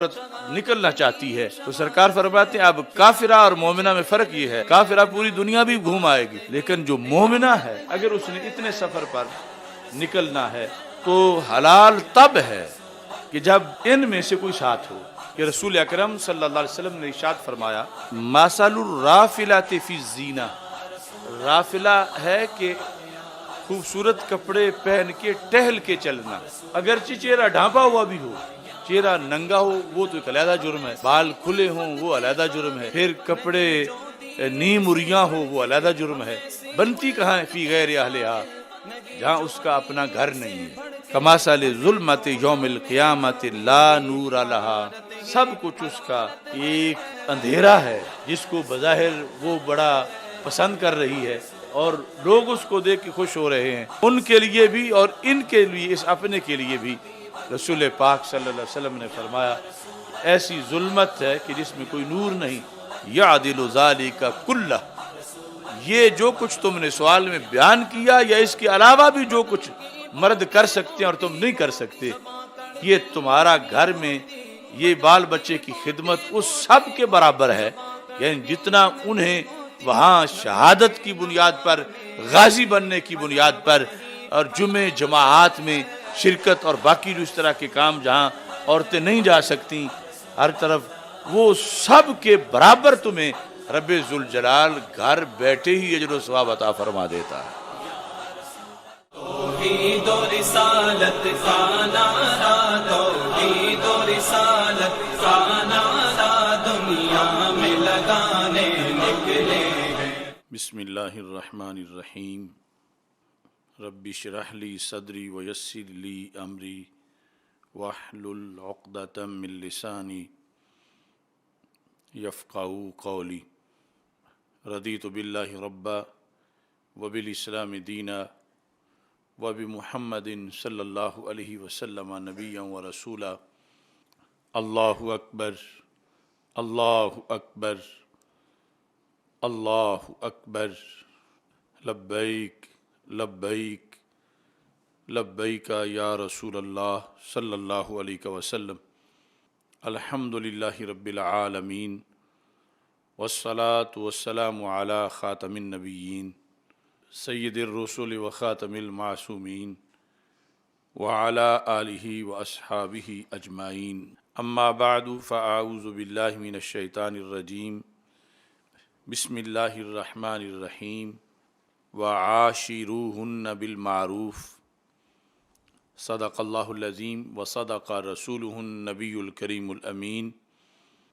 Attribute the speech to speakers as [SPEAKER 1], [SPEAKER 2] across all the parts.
[SPEAKER 1] نکلنا چاہتی ہے تو سرکار فرماتے ہیں اب کافرہ اور مومنہ میں فرق یہ ہے، کافرہ پوری دنیا بھی گھوم آئے گی، لیکن جو مومنہ ہے اگر اس نے اتنے سفر پر نکلنا ہے تو حلال تب ہے کہ جب ان میں سے کوئی ساتھ ہو، کہ رسول اکرم صلی اللہ علیہ وسلم نے ارشاد فرمایا مثل الرافلۃ فی الزینہ، رافلہ ہے کہ خوبصورت کپڑے پہن کے ٹہل کے چلنا، اگرچہ چہرہ ڈھانپا ہوا بھی ہو، چہرہ ننگا ہو وہ تو ایک علیحدہ جرم ہے، بال کھلے ہوں وہ علیحدہ جرم ہے، پھر کپڑے نیم اریاں ہو وہ علیحدہ جرم ہے، بنتی کہاں ہے فی غیر اہلہا، جہاں اس کا اپنا گھر نہیں ہے، کمثل ظلمت یوم القیامت لا نور لہا، سب کچھ اس کا ایک اندھیرا ہے جس کو بظاہر وہ بڑا پسند کر رہی ہے اور لوگ اس کو دیکھ کے خوش ہو رہے ہیں، ان کے لیے بھی اور ان کے لیے، اس اپنے کے لیے بھی رسول پاک صلی اللہ علیہ وسلم نے فرمایا ایسی ظلمت ہے کہ جس میں کوئی نور نہیں، یعدل ذالک کلہ، یہ جو کچھ تم نے سوال میں بیان کیا یا اس کے علاوہ بھی جو کچھ مرد کر سکتے ہیں اور تم نہیں کر سکتے، یہ تمہارا گھر میں یہ بال بچے کی خدمت اس سب کے برابر ہے، یعنی جتنا انہیں وہاں شہادت کی بنیاد پر، غازی بننے کی بنیاد پر اور جمعے جماعات میں شرکت اور باقی جو اس طرح کے کام جہاں عورتیں نہیں جا سکتی ہر طرف، وہ سب کے برابر تمہیں رب ذوالجلال گھر بیٹھے ہی اجر و ثواب عطا فرما دیتا ہے۔
[SPEAKER 2] توحید و رسالت کا نعرہ، توحید و رسالت کا نعرہ دنیا میں لگانے نکلے ہیں۔
[SPEAKER 1] بسم اللہ الرحمن الرحیم، رب اشرح لی صدری ویسر لی امری واحلل عقدۃ من لسانی یفقہوا قولی، رضیت باللہ ربا وبالاسلام دینا وبمحمد صلی اللہ علیہ وسلم نبیا ورسولا، اللہ اکبر اللہ اکبر اللہ اکبر، لبیک لبیک لبیک یا رسول اللہ صلی اللہ علیہ وسلم، الحمد للہ رب العالمین والصلاة والسلام علی خاتم النبیین سید الرسل و خاتم المعصومین وعلی آلہ واصحابہ اجمعین، اما بعد فاعوذ باللہ من الشیطان الرجیم، بسم اللہ الرحمن الرحیم، وعاشروہن بالمعروف، صدق اللہ العظیم وصدق رسولہ النبی الکریم الامین،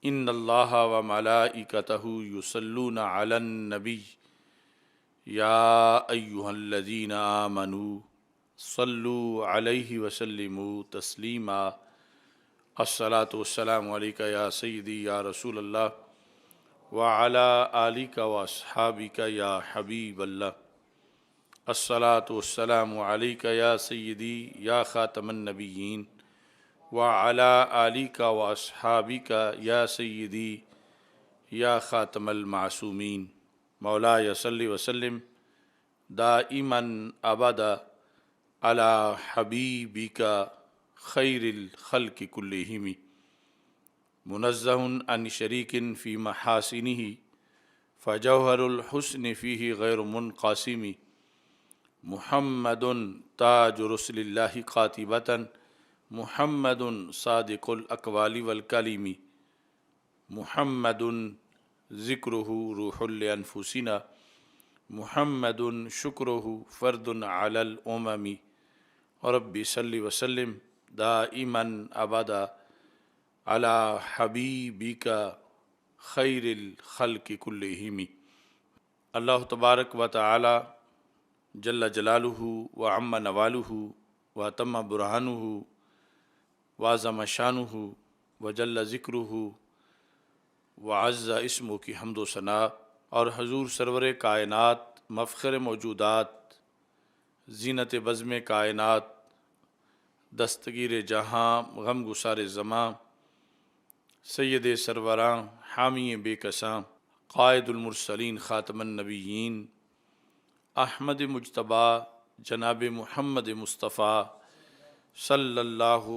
[SPEAKER 1] ان اللہ وملائکتہ یصلون علی النبی یا ایہا الذین آمنوا صلوا علیہ وسلموا تسلیما، الصلاۃ والسلام علیک یا سیدی یا رسول اللہ وعلی آلک واصحابک یا حبیب اللہ، الصلاۃ والسلام علیک یا سیدی یا خاتم النبیین وعلی آلک واصحابک یا سیدی یا خاتم المعصومین، مولاي صل وسلم دائما ابدا علی حبیبک خیر الخلق کلہم، منزہ عن شریک فی محاسنہ فجوہر الحسن فیہ غیر منقسم، محمد تاج رسل اللہ قاطبۃ، محمد صادق الاقوال والکلم، محمد ذکرہ روح لانفسنا، محمد شکرہ فرد علی الامم، رب صل وسلم دائما ابدا علی حبیبک خیر الخلق کلہم۔ اللہ تبارک و تعالی جل جلالہ وعم نوالہ وتم برہانہ وعظم شانہ وجل ذکرہ وعز اسمہ کی حمد و ثناء، اور حضور سرور کائنات، مفخر موجودات، زینت بزم کائنات، دستگیر جہاں، غم گسار زماں، سید سروراں، حامی بے کساں، قائد المرسلین، خاتم النبیین، احمد مجتبیٰ جناب محمد مصطفیٰ صلی اللہ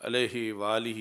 [SPEAKER 1] علیہ وآلہ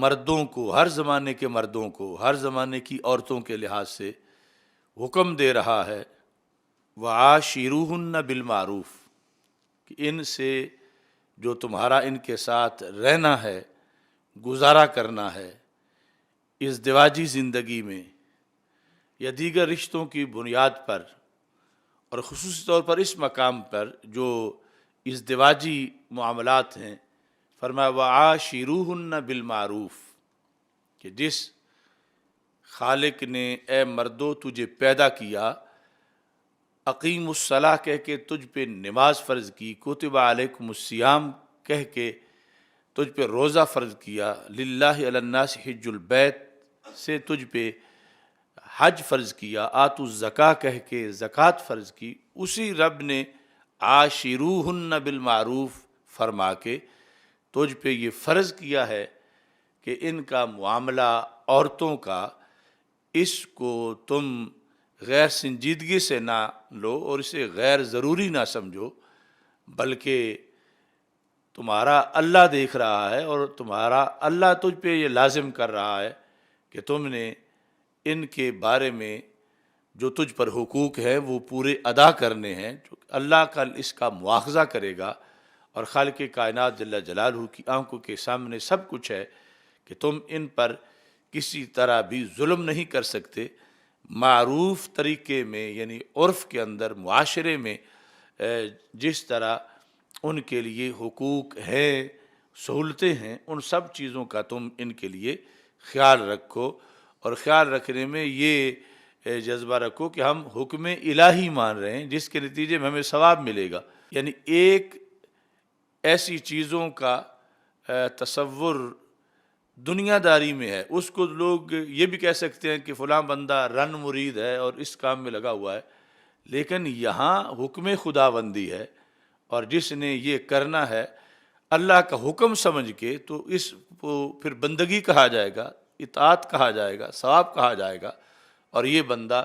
[SPEAKER 1] مردوں کو، ہر زمانے کے مردوں کو، ہر زمانے کی عورتوں کے لحاظ سے حکم دے رہا ہے وَعَاشِرُوهُنَّ بِالْمَعْرُوفِ کہ ان سے جو تمہارا ان کے ساتھ رہنا ہے، گزارا کرنا ہے ازدواجی زندگی میں یا دیگر رشتوں کی بنیاد پر، اور خصوصی طور پر اس مقام پر جو ازدواجی معاملات ہیں، فرمایا وَعَاشِرُوهُنَّ بِالْمَعْرُوفِ کہ جس خالق نے اے مردو تجھے پیدا کیا، اقیم الصلاح کہہ کے تجھ پہ نماز فرض کی، کتب علیکم الصیام کہہ کے تجھ پہ روزہ فرض کیا، للہ علی الناس حج البیت سے تجھ پہ حج فرض کیا، آتوا الزکاۃ کہہ کے زکوٰۃ فرض کی، اسی رب نے عاشروہن بالمعروف فرما کے تجھ پہ یہ فرض کیا ہے کہ ان کا معاملہ عورتوں کا، اس کو تم غیر سنجیدگی سے نہ لو اور اسے غیر ضروری نہ سمجھو، بلکہ تمہارا اللہ دیکھ رہا ہے اور تمہارا اللہ تجھ پہ یہ لازم کر رہا ہے کہ تم نے ان کے بارے میں جو تجھ پر حقوق ہیں وہ پورے ادا کرنے ہیں۔ اللہ کل اس کا مواخذہ کرے گا، اور خالق کائنات جل جلالہ کی آنکھوں کے سامنے سب کچھ ہے کہ تم ان پر کسی طرح بھی ظلم نہیں کر سکتے۔ معروف طریقے میں یعنی عرف کے اندر، معاشرے میں جس طرح ان کے لیے حقوق ہیں، سہولتیں ہیں، ان سب چیزوں کا تم ان کے لیے خیال رکھو، اور خیال رکھنے میں یہ جذبہ رکھو کہ ہم حکم الہی مان رہے ہیں جس کے نتیجے میں ہمیں ثواب ملے گا۔ یعنی ایک ایسی چیزوں کا تصور دنیا داری میں ہے، اس کو لوگ یہ بھی کہہ سکتے ہیں کہ فلاں بندہ رن مرید ہے اور اس کام میں لگا ہوا ہے، لیکن یہاں حکم خداوندی ہے، اور جس نے یہ کرنا ہے اللہ کا حکم سمجھ کے، تو اس کو پھر بندگی کہا جائے گا، اطاعت کہا جائے گا، ثواب کہا جائے گا، اور یہ بندہ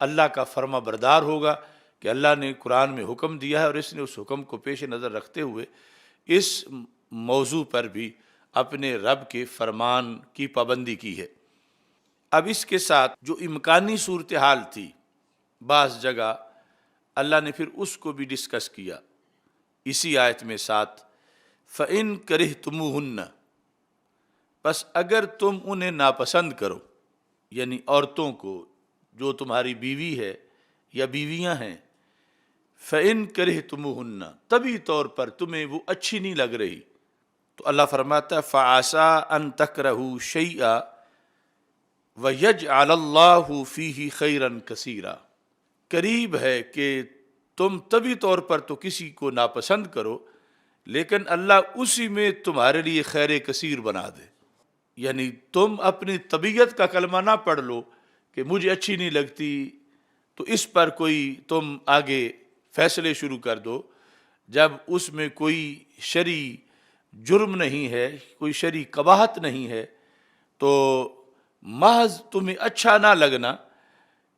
[SPEAKER 1] اللہ کا فرما بردار ہوگا کہ اللہ نے قرآن میں حکم دیا ہے اور اس نے اس حکم کو پیش نظر رکھتے ہوئے اس موضوع پر بھی اپنے رب کے فرمان کی پابندی کی ہے۔ اب اس کے ساتھ جو امکانی صورتحال تھی بعض جگہ اللہ نے پھر اس کو بھی ڈسکس کیا اسی آیت میں ساتھ، فَإِن كَرِهْتُمُوهُنَّ پس اگر تم انہیں ناپسند کرو، یعنی عورتوں کو جو تمہاری بیوی ہے یا بیویاں ہیں، فَإِن كَرِهْتُمُوهُنَّ طبعی طور پر تمہیں وہ اچھی نہیں لگ رہی، تو اللہ فرماتا ہے فَعَسَىٰ أَن تَكْرَهُوا شَيْئًا وَيَجْعَلَ اللَّهُ فِيهِ خَيْرًا كَثِيرًا قریب ہے کہ تم طبعی طور پر تو کسی کو ناپسند کرو، لیکن اللہ اسی میں تمہارے لیے خیر کثیر بنا دے۔ یعنی تم اپنی طبیعت کا کلمہ نہ پڑھ لو کہ مجھے اچھی نہیں لگتی، تو اس پر کوئی تم آگے فیصلے شروع کر دو، جب اس میں کوئی شرعی جرم نہیں ہے، کوئی شرعی قباحت نہیں ہے، تو محض تمہیں اچھا نہ لگنا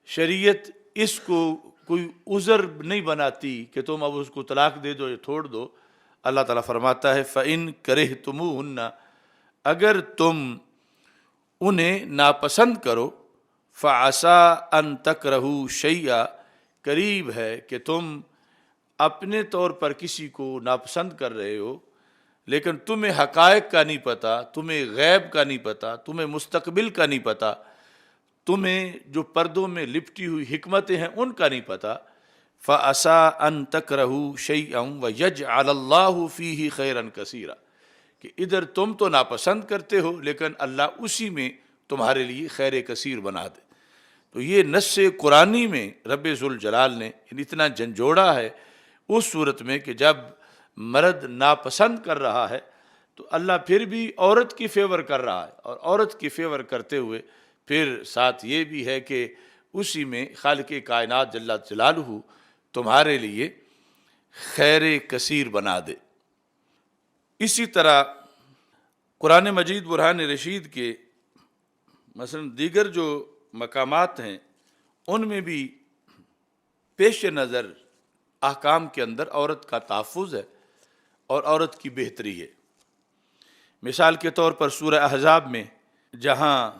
[SPEAKER 1] شریعت اس کو کوئی عذر نہیں بناتی کہ تم اب اس کو طلاق دے دو یا چھوڑ دو۔ اللہ تعالیٰ فرماتا ہے فَإِن كَرِهْتُمُوهُنَّ اگر تم انہیں ناپسند کرو، فَعَسَىٰ أَن تَكْرَهُوا شَيْئًا قریب ہے کہ تم اپنے طور پر کسی کو ناپسند کر رہے ہو، لیکن تمہیں حقائق کا نہیں پتہ، تمہیں غیب کا نہیں پتہ، تمہیں مستقبل کا نہیں پتہ، تمہیں جو پردوں میں لپٹی ہوئی حکمتیں ہیں ان کا نہیں پتہ۔ فَعَسَىٰ أَن تَكْرَهُوا شَيْئًا وَيَجْعَلَ اللَّهُ فِيهِ خَيْرًا كَثِيرًا کہ ادھر تم تو ناپسند کرتے ہو لیکن اللہ اسی میں تمہارے لیے خیر کثیر بنا دے۔ تو یہ نص قرآنی میں رب ذوالجلال نے اتنا جھنجھوڑا ہے اس صورت میں کہ جب مرد ناپسند کر رہا ہے تو اللہ پھر بھی عورت کی فیور کر رہا ہے، اور عورت کی فیور کرتے ہوئے پھر ساتھ یہ بھی ہے کہ اسی میں خالق کائنات جل جلالہ تمہارے لیے خیر کثیر بنا دے۔ اسی طرح قرآن مجید برہان رشید کے مثلا دیگر جو مقامات ہیں ان میں بھی پیش نظر احکام کے اندر عورت کا تحفظ ہے اور عورت کی بہتری ہے۔ مثال کے طور پر سورہ احزاب میں جہاں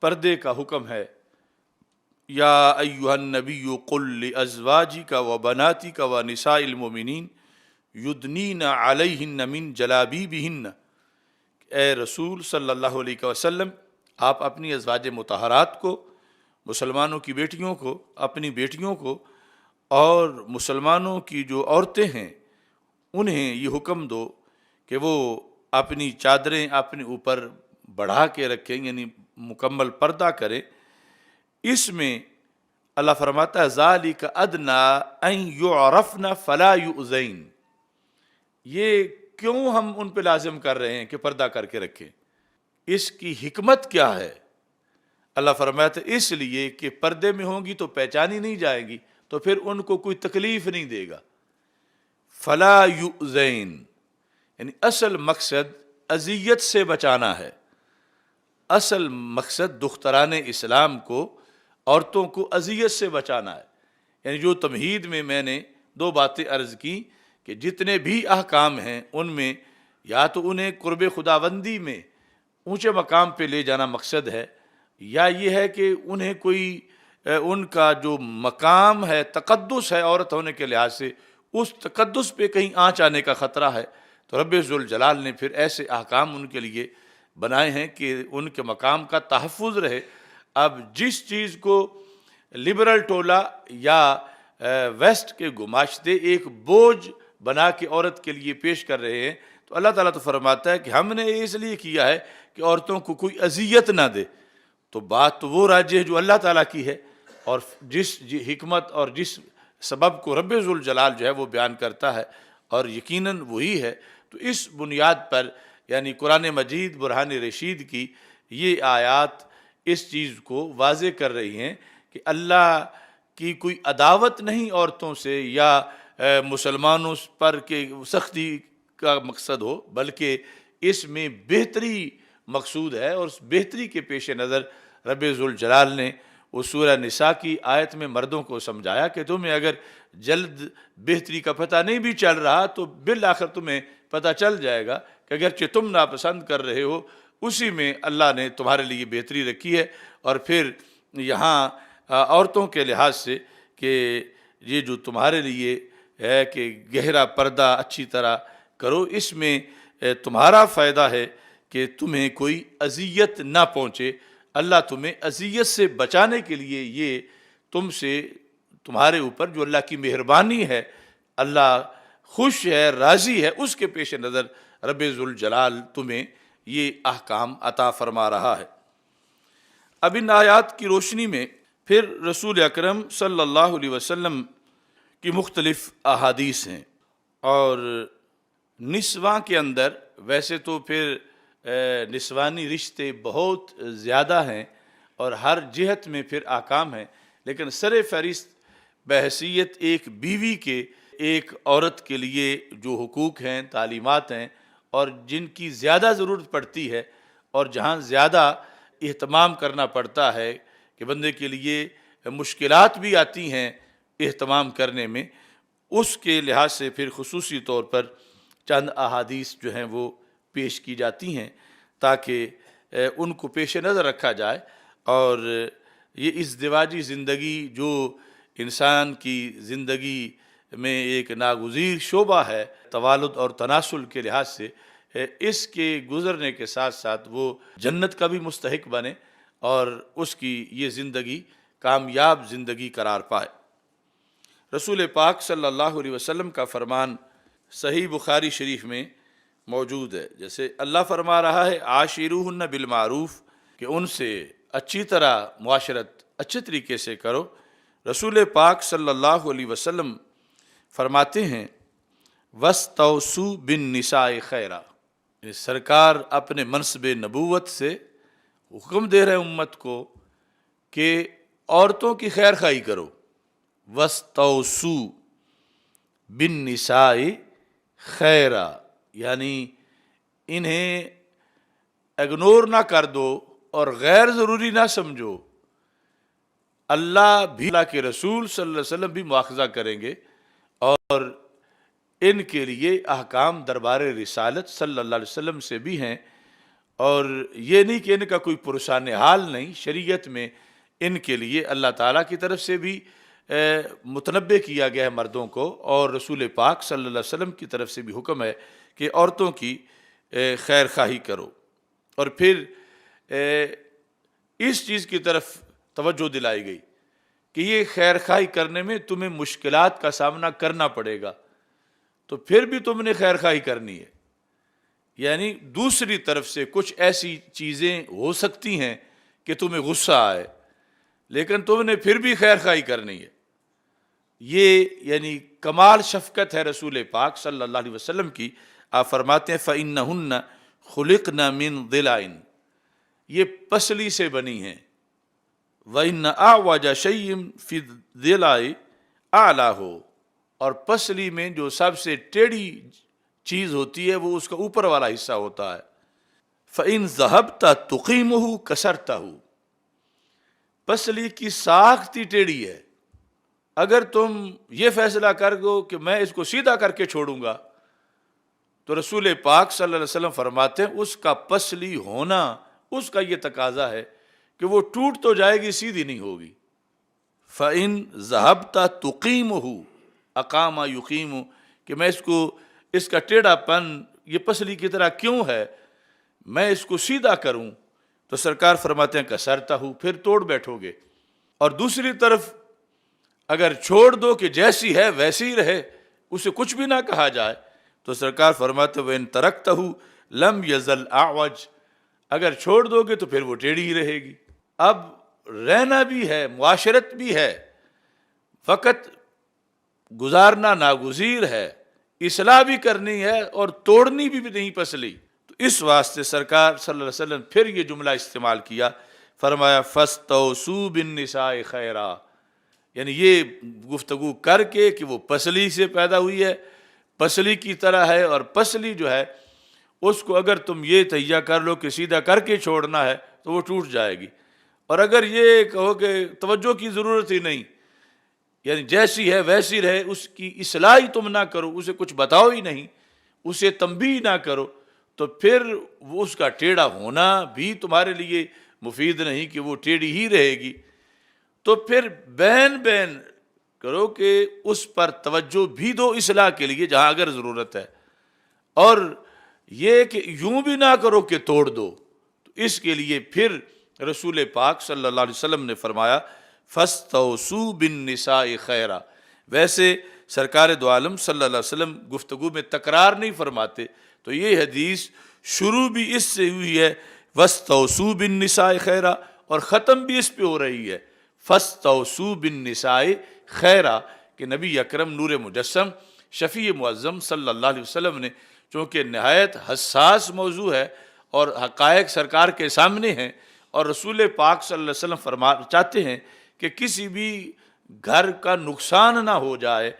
[SPEAKER 1] پردے کا حکم ہے، یا ایھا النبی قل لازواجک وبناتک ونساء المؤمنین یدنین علیہن من جلابیبہن، اے رسول صلی اللہ علیہ وسلم آپ اپنی ازواج مطہرات کو، مسلمانوں کی بیٹیوں کو، اپنی بیٹیوں کو اور مسلمانوں کی جو عورتیں ہیں انہیں یہ حکم دو کہ وہ اپنی چادریں اپنے اوپر بڑھا کے رکھیں، یعنی مکمل پردہ کریں۔ اس میں اللہ فرماتا ہے ذالک ادنیٰ ان یعرفن فلا یؤذین، یہ کیوں ہم ان پہ لازم کر رہے ہیں کہ پردہ کر کے رکھیں؟ اس کی حکمت کیا ہے؟ اللہ فرماتا ہے اس لیے کہ پردے میں ہوں گی تو پہچانی نہیں جائیں گی، تو پھر ان کو کوئی تکلیف نہیں دے گا۔ فلا یؤذین یعنی اصل مقصد اذیت سے بچانا ہے، اصل مقصد دختران اسلام کو، عورتوں کو اذیت سے بچانا ہے۔ یعنی جو تمہید میں میں نے دو باتیں عرض کی کہ جتنے بھی احکام ہیں ان میں یا تو انہیں قرب خداوندی میں اونچے مقام پہ لے جانا مقصد ہے، یا یہ ہے کہ انہیں کوئی ان کا جو مقام ہے، تقدس ہے عورت ہونے کے لحاظ سے، اس تقدس پہ کہیں آنچ آنے کا خطرہ ہے، تو رب ذوالجلال نے پھر ایسے احکام ان کے لیے بنائے ہیں کہ ان کے مقام کا تحفظ رہے۔ اب جس چیز کو لبرل ٹولہ یا ویسٹ کے گماشتے ایک بوجھ بنا کے عورت کے لیے پیش کر رہے ہیں، تو اللہ تعالیٰ تو فرماتا ہے کہ ہم نے اس لیے کیا ہے کہ عورتوں کو کوئی اذیت نہ دے۔ تو بات تو وہ راجح ہے جو اللہ تعالیٰ کی ہے، اور جس حکمت اور جس سبب کو رب ذوالجلال جو ہے وہ بیان کرتا ہے، اور یقیناً وہی ہے۔ تو اس بنیاد پر یعنی قرآن مجید برہان رشید کی یہ آیات اس چیز کو واضح کر رہی ہیں کہ اللہ کی کوئی عداوت نہیں عورتوں سے یا مسلمانوں پر کہ سختی کا مقصد ہو، بلکہ اس میں بہتری مقصود ہے، اور اس بہتری کے پیش نظر رب ذوالجلال نے اس سورہ نساء کی آیت میں مردوں کو سمجھایا کہ تمہیں اگر جلد بہتری کا پتہ نہیں بھی چل رہا تو بالآخر تمہیں پتہ چل جائے گا کہ اگرچہ تم ناپسند کر رہے ہو اسی میں اللہ نے تمہارے لیے بہتری رکھی ہے۔ اور پھر یہاں عورتوں کے لحاظ سے کہ یہ جو تمہارے لیے ہے کہ گہرا پردہ اچھی طرح کرو، اس میں تمہارا فائدہ ہے کہ تمہیں کوئی اذیت نہ پہنچے۔ اللہ تمہیں اذیت سے بچانے کے لیے یہ تم سے تمہارے اوپر جو اللہ کی مہربانی ہے، اللہ خوش ہے، راضی ہے، اس کے پیش نظر رب ذوالجلال تمہیں یہ احکام عطا فرما رہا ہے۔ اب ان آیات کی روشنی میں پھر رسول اکرم صلی اللہ علیہ وسلم کی مختلف احادیث ہیں، اور نسواں کے اندر ویسے تو پھر نسوانی رشتے بہت زیادہ ہیں اور ہر جہت میں پھر احکام ہیں، لیکن سر فہرست بحیثیت ایک بیوی کے ایک عورت کے لیے جو حقوق ہیں، تعلیمات ہیں، اور جن کی زیادہ ضرورت پڑتی ہے اور جہاں زیادہ اہتمام کرنا پڑتا ہے کہ بندے کے لیے مشکلات بھی آتی ہیں اہتمام کرنے میں، اس کے لحاظ سے پھر خصوصی طور پر چند احادیث جو ہیں وہ پیش کی جاتی ہیں تاکہ ان کو پیش نظر رکھا جائے۔ اور یہ ازدواجی زندگی جو انسان کی زندگی میں ایک ناگزیر شعبہ ہے توالد اور تناسل کے لحاظ سے، اس کے گزرنے کے ساتھ ساتھ وہ جنت کا بھی مستحق بنے اور اس کی یہ زندگی کامیاب زندگی قرار پائے۔ رسول پاک صلی اللہ علیہ وسلم کا فرمان صحیح بخاری شریف میں موجود ہے، جیسے اللہ فرما رہا ہے عاشروہن بالمعروف، کہ ان سے اچھی طرح معاشرت اچھے طریقے سے کرو۔ رسول پاک صلی اللہ علیہ وسلم فرماتے ہیں وَاسْتَوْصُوا بِالنِّسَاءِ خَيْرًا، سرکار اپنے منصب نبوت سے حکم دے رہے امت کو کہ عورتوں کی خیر خواہی کرو۔ وَاسْتَوْصُوا بِالنِّسَاءِ خَيْرًا، یعنی انہیں اگنور نہ کر دو اور غیر ضروری نہ سمجھو۔ اللہ بھی، اللہ کے رسول صلی اللہ علیہ وسلم بھی مواخذہ کریں گے، اور ان کے لیے احکام دربار رسالت صلی اللہ علیہ وسلم سے بھی ہیں، اور یہ نہیں کہ ان کا کوئی پرسان حال نہیں، شریعت میں ان کے لیے اللہ تعالیٰ کی طرف سے بھی متنبع کیا گیا ہے مردوں کو، اور رسول پاک صلی اللہ علیہ وسلم کی طرف سے بھی حکم ہے کہ عورتوں کی خیر خواہی کرو۔ اور پھر اس چیز کی طرف توجہ دلائی گئی کہ یہ خیر خواہی کرنے میں تمہیں مشکلات کا سامنا کرنا پڑے گا، تو پھر بھی تم نے خیر خواہی کرنی ہے۔ یعنی دوسری طرف سے کچھ ایسی چیزیں ہو سکتی ہیں کہ تمہیں غصہ آئے، لیکن تم نے پھر بھی خیر خواہی کرنی ہے۔ یہ یعنی کمال شفقت ہے رسول پاک صلی اللہ علیہ وسلم کی۔ آپ فرماتے ہیں فَإِنَّهُنَّ خُلِقْنَ مِنْ ضِلَعٍ، یہ پسلی سے بنی ہیں، وَإِنَّ أَعْوَجَ شَيْءٍ فِي الضِّلَعِ أَعْلَاهُ، اور پسلی میں جو سب سے ٹیڑھی چیز ہوتی ہے وہ اس کا اوپر والا حصہ ہوتا ہے۔ فَإِنْ ذَهَبْتَ تُقِيمُهُ كَسَرْتَهُ، پسلی کی ساخت ہی ٹیڑھی ہے، اگر تم یہ فیصلہ کر دو کہ میں اس کو سیدھا کر کے چھوڑوں گا، تو رسول پاک صلی اللہ علیہ وسلم فرماتے ہیں اس کا پسلی ہونا اس کا یہ تقاضا ہے کہ وہ ٹوٹ تو جائے گی، سیدھی نہیں ہوگی۔ فَإِنْ ذَهَبْتَ تُقِيمُهُ اقامہ یقیم، کہ میں اس کا ٹیڑھا پن یہ پسلی کی طرح کیوں ہے، میں اس کو سیدھا کروں، تو سرکار فرماتے ہیں کسرتا ہوں، پھر توڑ بیٹھو گے۔ اور دوسری طرف اگر چھوڑ دو کہ جیسی ہے ویسی رہے، اسے کچھ بھی نہ کہا جائے، تو سرکار فرماتے ہیں وَإِن تَرَكْتَهُ لَمْ يَزَلْ أَعْوَجَ، اگر چھوڑ دو گے تو پھر وہ ٹیڑھی ہی رہے گی۔ اب رہنا بھی ہے، معاشرت بھی ہے، وقت گزارنا ناگزیر ہے، اصلاح بھی کرنی ہے اور توڑنی بھی نہیں پسلی، تو اس واسطے سرکار صلی اللہ علیہ وسلم پھر یہ جملہ استعمال کیا، فرمایا فَاسْتَوْصُوا بِالنِّسَاءِ خَيْرًا، یعنی یہ گفتگو کر کے کہ وہ پسلی سے پیدا ہوئی ہے، پسلی کی طرح ہے، اور پسلی جو ہے اس کو اگر تم یہ تہیہ کر لو کہ سیدھا کر کے چھوڑنا ہے تو وہ ٹوٹ جائے گی، اور اگر یہ کہو کہ توجہ کی ضرورت ہی نہیں، یعنی جیسی ہے ویسی رہے، اس کی اصلاح ہی تم نہ کرو، اسے کچھ بتاؤ ہی نہیں، اسے تنبیہ نہ کرو، تو پھر وہ اس کا ٹیڑھا ہونا بھی تمہارے لیے مفید نہیں کہ وہ ٹیڑھی ہی رہے گی۔ تو پھر بین کرو کہ اس پر توجہ بھی دو اصلاح کے لیے جہاں اگر ضرورت ہے، اور یہ کہ یوں بھی نہ کرو کہ توڑ دو، تو اس کے لیے پھر رسول پاک صلی اللہ علیہ وسلم نے فرمایا فَاسْتَوْصُوا بِالنِّسَاءِ خَيْرًا۔ ویسے سرکار دو عالم صلی اللہ علیہ وسلم گفتگو میں تکرار نہیں فرماتے، تو یہ حدیث شروع بھی اس سے ہوئی ہے وَاسْتَوْصُوا بِالنِّسَاءِ خَيْرًا، اور ختم بھی اس پہ ہو رہی ہے فَاسْتَوْصُوا بِالنِّسَاءِ خَيْرًا، کہ نبی اکرم نور مجسم شفیع معظم صلی اللہ علیہ وسلم نے چونکہ نہایت حساس موضوع ہے اور حقائق سرکار کے سامنے ہیں، اور رسول پاک صلی اللہ علیہ وسلم چاہتے ہیں کہ کسی بھی گھر کا نقصان نہ ہو جائے،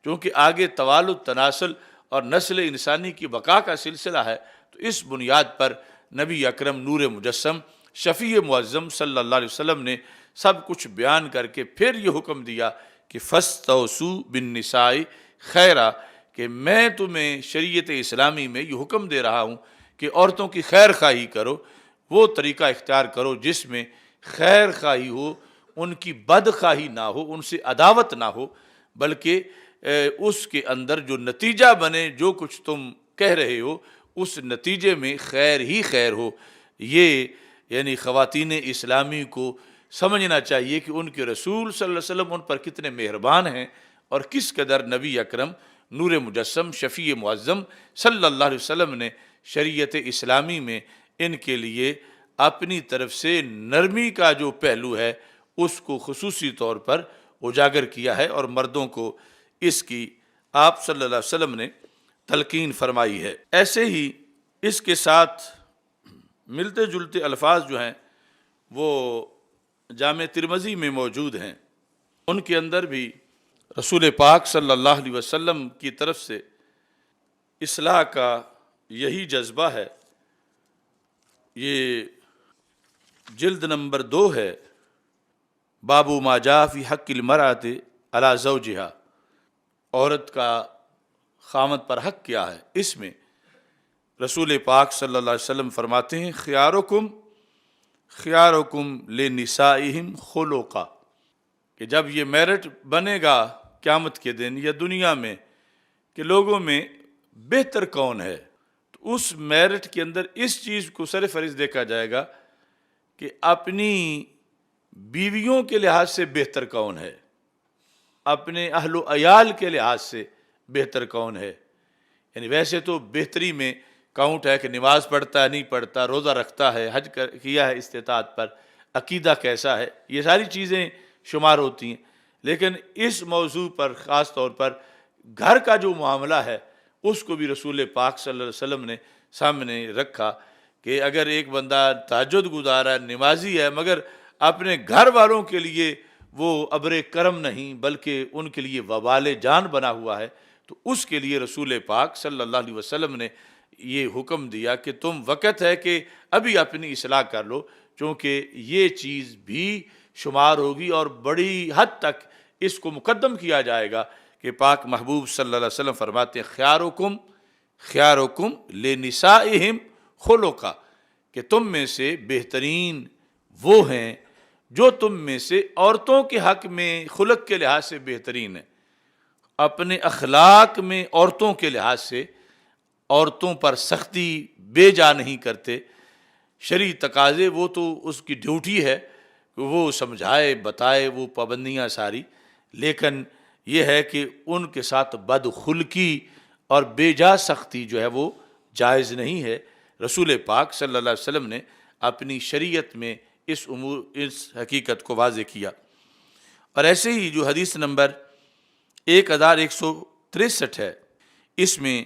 [SPEAKER 1] کیونکہ آگے توالد تناسل اور نسل انسانی کی بقا کا سلسلہ ہے، تو اس بنیاد پر نبی اکرم نور مجسم شفیع معظم صلی اللہ علیہ وسلم نے سب کچھ بیان کر کے پھر یہ حکم دیا کہ فَاسْتَوْصُوا بِالنِّسَاءِ خَيْرًا، کہ میں تمہیں شریعت اسلامی میں یہ حکم دے رہا ہوں کہ عورتوں کی خیر خواہی کرو، وہ طریقہ اختیار کرو جس میں خیر خواہی ہو، ان کی بد خواہی نہ ہو، ان سے عداوت نہ ہو، بلکہ اس کے اندر جو نتیجہ بنے، جو کچھ تم کہہ رہے ہو اس نتیجے میں خیر ہی خیر ہو۔ یہ یعنی خواتین اسلامی کو سمجھنا چاہیے کہ ان کے رسول صلی اللہ علیہ وسلم ان پر کتنے مہربان ہیں، اور کس قدر نبی اکرم نور مجسم شفیع معظم صلی اللہ علیہ وسلم نے شریعت اسلامی میں ان کے لیے اپنی طرف سے نرمی کا جو پہلو ہے اس کو خصوصی طور پر اجاگر کیا ہے، اور مردوں کو اس کی آپ صلی اللہ علیہ وسلم نے تلقین فرمائی ہے۔ ایسے ہی اس کے ساتھ ملتے جلتے الفاظ جو ہیں وہ جامع ترمذی میں موجود ہیں، ان کے اندر بھی رسول پاک صلی اللہ علیہ وسلم کی طرف سے اصلاح کا یہی جذبہ ہے۔ یہ جلد نمبر 2 ہے، باب ما جاء فی حق المرأۃ علی زوجہا، عورت کا خامد پر حق کیا ہے، اس میں رسول پاک صلی اللہ علیہ وسلم فرماتے ہیں خیارکم خیارکم لنسائہم خلقا، کہ جب یہ میرٹ بنے گا قیامت کے دن یا دنیا میں کہ لوگوں میں بہتر کون ہے، تو اس میرٹ کے اندر اس چیز کو سر فہرست دیکھا جائے گا کہ اپنی بیویوں کے لحاظ سے بہتر کون ہے، اپنے اہل و عیال کے لحاظ سے بہتر کون ہے۔ یعنی ویسے تو بہتری میں کاؤنٹ ہے کہ نماز پڑھتا ہے نہیں پڑھتا، روزہ رکھتا ہے، حج کیا ہے استطاعت پر، عقیدہ کیسا ہے، یہ ساری چیزیں شمار ہوتی ہیں، لیکن اس موضوع پر خاص طور پر گھر کا جو معاملہ ہے اس کو بھی رسول پاک صلی اللہ علیہ وسلم نے سامنے رکھا کہ اگر ایک بندہ تہجد گزار ہے، نمازی ہے، مگر اپنے گھر والوں کے لیے وہ ابر کرم نہیں بلکہ ان کے لیے وبال جان بنا ہوا ہے، تو اس کے لیے رسول پاک صلی اللہ علیہ وسلم نے یہ حکم دیا کہ تم وقت ہے کہ ابھی اپنی اصلاح کر لو، چونکہ یہ چیز بھی شمار ہوگی اور بڑی حد تک اس کو مقدم کیا جائے گا کہ پاک محبوب صلی اللہ علیہ وسلم فرماتے ہیں خیارکم خیارکم لنسائہم خلقا، کہ تم میں سے بہترین وہ ہیں جو تم میں سے عورتوں کے حق میں خلق کے لحاظ سے بہترین ہیں، اپنے اخلاق میں عورتوں کے لحاظ سے عورتوں پر سختی بے جا نہیں کرتے، شرعی تقاضے وہ تو اس کی ڈیوٹی ہے کہ وہ سمجھائے بتائے وہ پابندیاں ساری، لیکن یہ ہے کہ ان کے ساتھ بدخلقی اور بے جا سختی جو ہے وہ جائز نہیں ہے۔ رسول پاک صلی اللہ علیہ وسلم نے اپنی شریعت میں اس حقیقت کو واضح کیا۔ اور ایسے ہی جو حدیث نمبر 1163 ہے، اس میں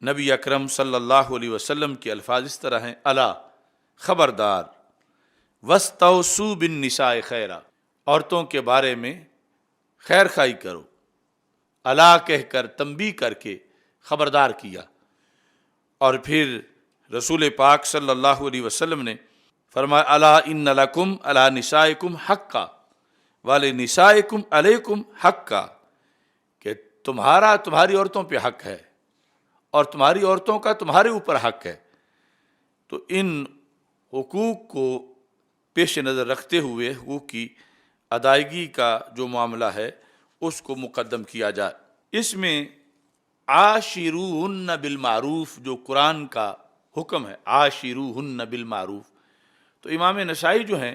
[SPEAKER 1] نبی اکرم صلی اللہ علیہ وسلم کے الفاظ اس طرح ہیں الا خبردار وَاسْتَوْصُوا بِالنِّسَاءِ خَيْرًا، عورتوں کے بارے میں خیر خواہی کرو، الا کہہ کر تنبیہ کر کے خبردار کیا۔ اور پھر رسول پاک صلی اللہ علیہ وسلم نے فرمایا الا ان لکم علی نسائکم حقا ولنسائکم علیکم حقا، کہ تمہاری عورتوں پہ حق ہے اور تمہاری عورتوں کا تمہارے اوپر حق ہے۔ تو ان حقوق کو پیش نظر رکھتے ہوئے حقوق کی ادائیگی کا جو معاملہ ہے اس کو مقدم کیا جائے۔ اس میں عاشروہن بالمعروف جو قرآن کا حکم ہے، عاشروہن بالمعروف، تو امام نسائی جو ہیں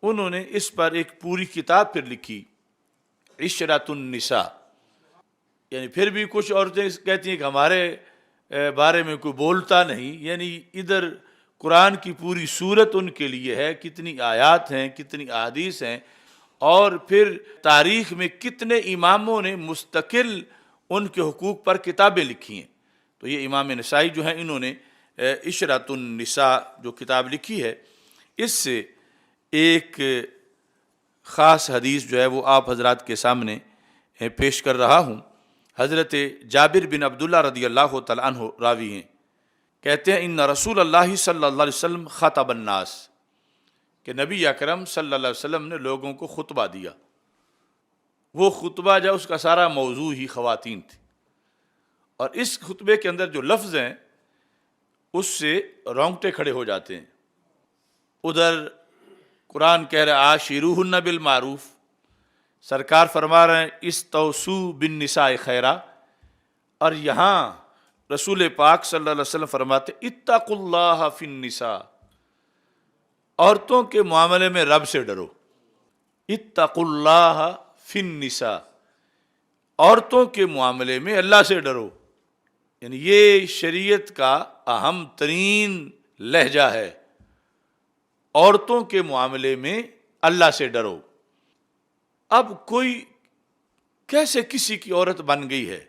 [SPEAKER 1] انہوں نے اس پر ایک پوری کتاب پھر لکھی، عشرۃ النساء۔ یعنی پھر بھی کچھ عورتیں کہتی ہیں کہ ہمارے بارے میں کوئی بولتا نہیں، یعنی ادھر قرآن کی پوری صورت ان کے لیے ہے، کتنی آیات ہیں، کتنی احادیث ہیں، اور پھر تاریخ میں کتنے اماموں نے مستقل ان کے حقوق پر کتابیں لکھی ہیں۔ تو یہ امام نسائی جو ہیں انہوں نے عشرۃ النساء جو کتاب لکھی ہے، اس سے ایک خاص حدیث جو ہے وہ آپ حضرات کے سامنے پیش کر رہا ہوں۔ حضرت جابر بن عبداللہ رضی اللہ تعالیٰ عنہ راوی ہیں، کہتے ہیں ان رسول اللہ صلی اللہ علیہ وسلم خطب الناس، کہ نبی اکرم صلی اللہ علیہ وسلم نے لوگوں کو خطبہ دیا۔ وہ خطبہ جو اس کا سارا موضوع ہی خواتین تھی، اور اس خطبے کے اندر جو لفظ ہیں اس سے رونگٹے کھڑے ہو جاتے ہیں۔ ادھر قرآن کہہ رہا ہے عاشروہن بالمعروف، سرکار فرما رہے ہیں استوصوا بالنساء خیرا، اور یہاں رسول پاک صلی اللہ علیہ وسلم فرماتے اتقوا اللہ فی النساء، عورتوں کے معاملے میں رب سے ڈرو، اتقوا اللہ فی النساء، عورتوں کے معاملے میں اللہ سے ڈرو۔ یعنی یہ شریعت کا اہم ترین لہجہ ہے، عورتوں کے معاملے میں اللہ سے ڈرو۔ اب کوئی کیسے کسی کی عورت بن گئی ہے؟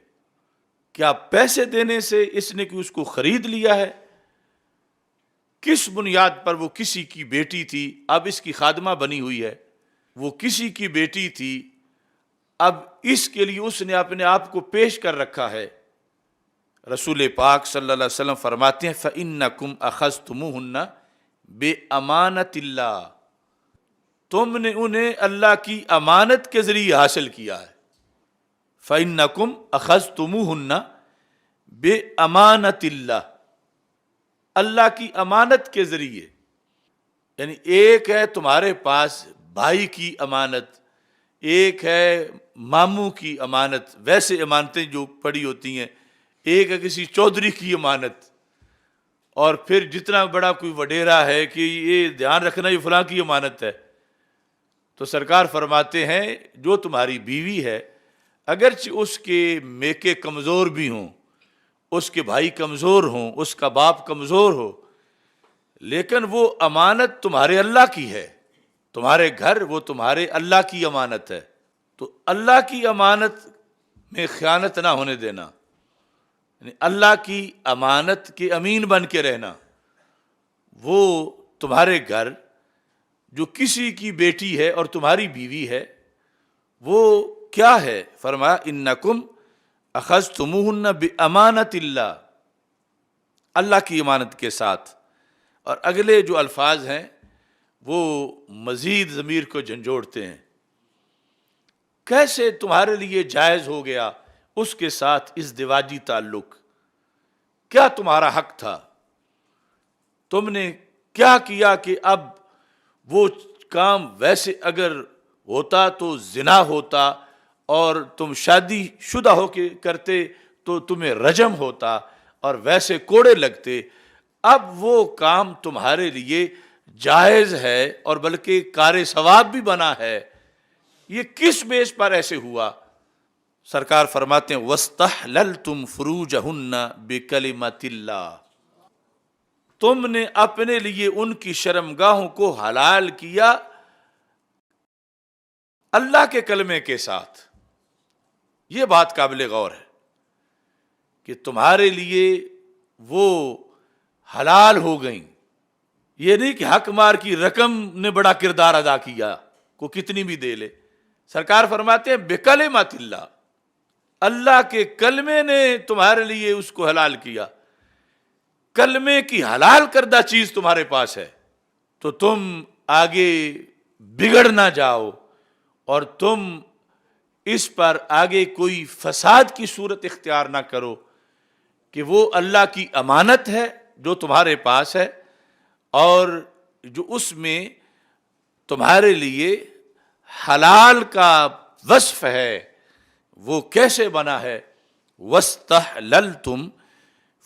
[SPEAKER 1] کیا پیسے دینے سے اس نے کہ اس کو خرید لیا ہے؟ کس بنیاد پر وہ کسی کی بیٹی تھی اب اس کی خادمہ بنی ہوئی ہے؟ وہ کسی کی بیٹی تھی، اب اس کے لیے اس نے اپنے آپ کو پیش کر رکھا ہے۔ رسول پاک صلی اللہ علیہ وسلم فرماتے ہیں فَإِنَّكُمْ أَخَذْتُمُوهُنَّ بِأَمَانَةِ اللَّهِ، تم نے انہیں اللہ کی امانت کے ذریعے حاصل کیا ہے۔ فَإِنَّكُمْ أَخَذْتُمُوهُنَّ بے امانت اللہ، اللہ کی امانت کے ذریعے، یعنی ایک ہے تمہارے پاس بھائی کی امانت، ایک ہے ماموں کی امانت، ویسے امانتیں جو پڑی ہوتی ہیں، ایک ہے کسی چودھری کی امانت، اور پھر جتنا بڑا کوئی وڈیرا ہے کہ یہ دھیان رکھنا یہ فلاں کی امانت ہے۔ تو سرکار فرماتے ہیں جو تمہاری بیوی ہے، اگرچہ اس کے میکے کمزور بھی ہوں، اس کے بھائی کمزور ہوں، اس کا باپ کمزور ہو، لیکن وہ امانت تمہارے اللہ کی ہے، تمہارے گھر وہ تمہارے اللہ کی امانت ہے، تو اللہ کی امانت میں خیانت نہ ہونے دینا، یعنی اللہ کی امانت کے امین بن کے رہنا۔ وہ تمہارے گھر جو کسی کی بیٹی ہے اور تمہاری بیوی ہے، وہ کیا ہے؟ فرمایا انکم اخذتموہن بامانت اللہ، اللہ کی امانت کے ساتھ۔ اور اگلے جو الفاظ ہیں وہ مزید ضمیر کو جھنجھوڑتے ہیں، کیسے تمہارے لیے جائز ہو گیا اس کے ساتھ ازدواجی تعلق؟ کیا تمہارا حق تھا؟ تم نے کیا کیا کہ اب وہ کام ویسے اگر ہوتا تو زنا ہوتا، اور تم شادی شدہ ہو کے کرتے تو تمہیں رجم ہوتا اور ویسے کوڑے لگتے، اب وہ کام تمہارے لیے جائز ہے اور بلکہ کار ثواب بھی بنا ہے، یہ کس بیس پر ایسے ہوا؟ سرکار فرماتے ہیں وَاسْتَحْلَلْتُمْ فُرُوجَهُنَّ بِكَلِمَةِ اللَّهِ، تم نے اپنے لیے ان کی شرمگاہوں کو حلال کیا اللہ کے کلمے کے ساتھ۔ یہ بات قابل غور ہے کہ تمہارے لیے وہ حلال ہو گئیں، یہ نہیں کہ حق مار کی رقم نے بڑا کردار ادا کیا، کو کتنی بھی دے لے۔ سرکار فرماتے ہیں بکلمات اللہ، اللہ کے کلمے نے تمہارے لیے اس کو حلال کیا، کلمے کی حلال کردہ چیز تمہارے پاس ہے، تو تم آگے بگڑ نہ جاؤ اور تم اس پر آگے کوئی فساد کی صورت اختیار نہ کرو، کہ وہ اللہ کی امانت ہے جو تمہارے پاس ہے، اور جو اس میں تمہارے لیے حلال کا وصف ہے وہ کیسے بنا ہے؟ وَاسْتَحْلَلْتُمْ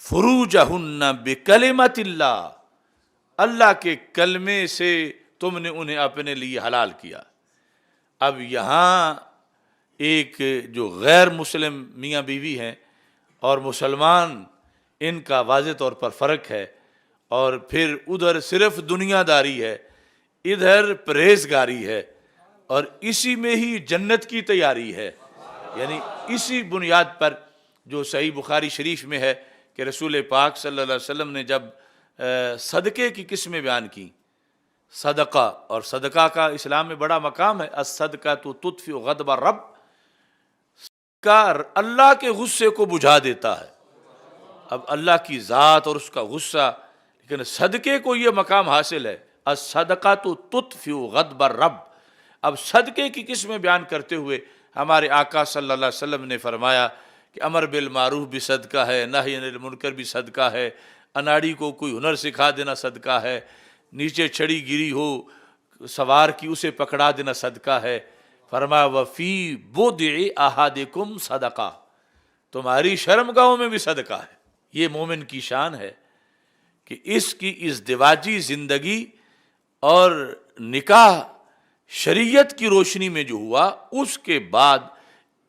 [SPEAKER 1] فُرُوجَهُنَّ بِكَلِمَةِ اللَّهِ، اللہ کے کلمے سے تم نے انہیں اپنے لیے حلال کیا۔ اب یہاں ایک جو غیر مسلم میاں بیوی ہیں اور مسلمان، ان کا واضح طور پر فرق ہے، اور پھر ادھر صرف دنیا داری ہے، ادھر پرہیزگاری ہے، اور اسی میں ہی جنت کی تیاری ہے۔ یعنی اسی بنیاد پر جو صحیح بخاری شریف میں ہے کہ رسول پاک صلی اللہ علیہ وسلم نے جب صدقے کی قسمیں بیان کی، صدقہ، اور صدقہ کا اسلام میں بڑا مقام ہے، الصدقہ تو تطفئ غضب الرب، صدقہ اللہ کے غصے کو بجھا دیتا ہے۔ اب اللہ کی ذات اور اس کا غصہ، لیکن صدقے کو یہ مقام حاصل ہے، الصدقہ تو تطفئ غضب الرب۔ اب صدقے کی قسمیں بیان کرتے ہوئے ہمارے آقا صلی اللہ علیہ وسلم نے فرمایا کہ امر بالمعروف بھی صدقہ ہے، نہی عن المنکر بھی صدقہ ہے، اناڑی کو کوئی ہنر سکھا دینا صدقہ ہے، نیچے چھڑی گری ہو سوار کی اسے پکڑا دینا صدقہ ہے۔ فرمایا وفی بضع احدکم صدقہ، تمہاری شرمگاہوں میں بھی صدقہ ہے۔ یہ مومن کی شان ہے کہ اس کی ازدواجی زندگی اور نکاح شریعت کی روشنی میں جو ہوا، اس کے بعد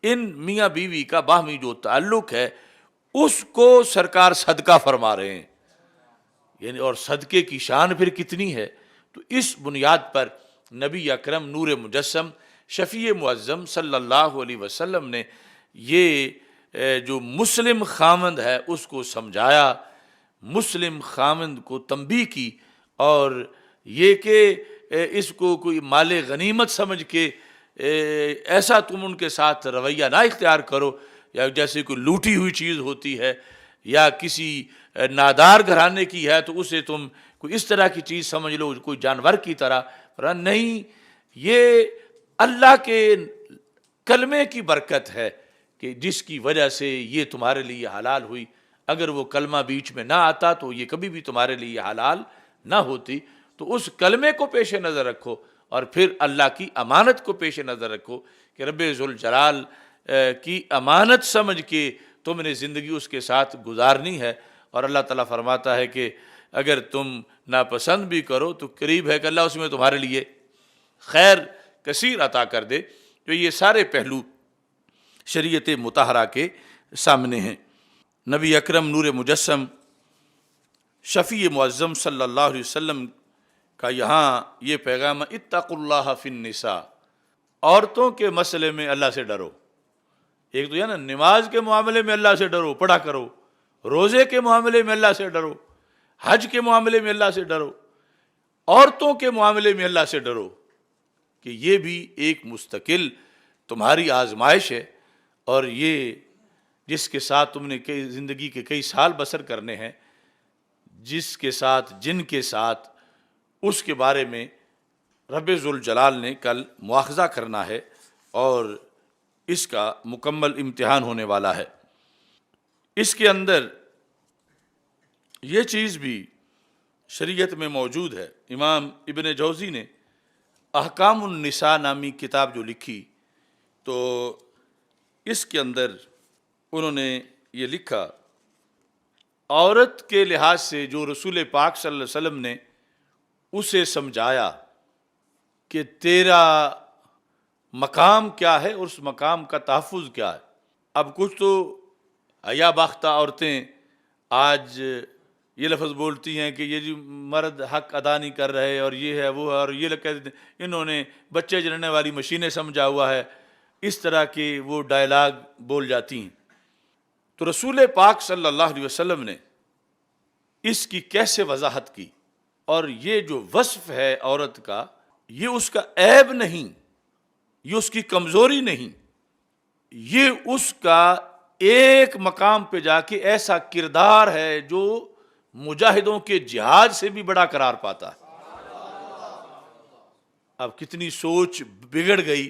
[SPEAKER 1] ان میاں بیوی کا باہمی جو تعلق ہے اس کو سرکار صدقہ فرما رہے ہیں، یعنی اور صدقے کی شان پھر کتنی ہے۔ تو اس بنیاد پر نبی اکرم نور مجسم شفیع معظم صلی اللہ علیہ وسلم نے یہ جو مسلم خامند ہے اس کو سمجھایا، مسلم خامند کو تنبیہ کی، اور یہ کہ اس کو کوئی مال غنیمت سمجھ کے ایسا تم ان کے ساتھ رویہ نہ اختیار کرو، یا جیسے کوئی لوٹی ہوئی چیز ہوتی ہے یا کسی نادار گھرانے کی ہے تو اسے تم کوئی اس طرح کی چیز سمجھ لو، کوئی جانور کی طرح۔ نہیں، یہ اللہ کے کلمے کی برکت ہے کہ جس کی وجہ سے یہ تمہارے لیے حلال ہوئی۔ اگر وہ کلمہ بیچ میں نہ آتا تو یہ کبھی بھی تمہارے لیے حلال نہ ہوتی. تو اس کلمے کو پیش نظر رکھو اور پھر اللہ کی امانت کو پیش نظر رکھو کہ رب ذوالجلال کی امانت سمجھ کے تم نے زندگی اس کے ساتھ گزارنی ہے. اور اللہ تعالیٰ فرماتا ہے کہ اگر تم ناپسند بھی کرو تو قریب ہے کہ اللہ اس میں تمہارے لیے خیر کثیر عطا کر دے. تو یہ سارے پہلو شریعت مطہرہ کے سامنے ہیں. نبی اکرم نور مجسم شفیع معظم صلی اللہ علیہ وسلم کا یہاں یہ پیغام ہے، اتقوا اللہ فی النساء، عورتوں کے مسئلے میں اللہ سے ڈرو. ایک تو یہ نا نماز کے معاملے میں اللہ سے ڈرو، پڑھا کرو، روزے کے معاملے میں اللہ سے ڈرو، حج کے معاملے میں اللہ سے ڈرو، عورتوں کے معاملے میں اللہ سے ڈرو کہ یہ بھی ایک مستقل تمہاری آزمائش ہے. اور یہ جس کے ساتھ تم نے زندگی کے کئی سال بسر کرنے ہیں، جس کے ساتھ جن کے ساتھ، اس کے بارے میں رب ذوالجلال نے کل مواخذہ کرنا ہے اور اس کا مکمل امتحان ہونے والا ہے. اس کے اندر یہ چیز بھی شریعت میں موجود ہے. امام ابن جوزی نے احکام النساء نامی کتاب جو لکھی تو اس کے اندر انہوں نے یہ لکھا، عورت کے لحاظ سے جو رسول پاک صلی اللہ علیہ وسلم نے اسے سمجھایا کہ تیرا مقام کیا ہے اور اس مقام کا تحفظ کیا ہے. اب کچھ تو حیا باختہ عورتیں آج یہ لفظ بولتی ہیں کہ یہ جو مرد حق ادا نہیں کر رہے اور یہ ہے وہ ہے، اور یہ کہتے ہیں انہوں نے بچے جننے والی مشینیں سمجھا ہوا ہے، اس طرح کے وہ ڈائلاگ بول جاتی ہیں. تو رسول پاک صلی اللہ علیہ وسلم نے اس کی کیسے وضاحت کی. اور یہ جو وصف ہے عورت کا، یہ اس کا عیب نہیں، یہ اس کی کمزوری نہیں، یہ اس کا ایک مقام پہ جا کے ایسا کردار ہے جو مجاہدوں کے جہاد سے بھی بڑا قرار پاتا ہے. اب کتنی سوچ بگڑ گئی،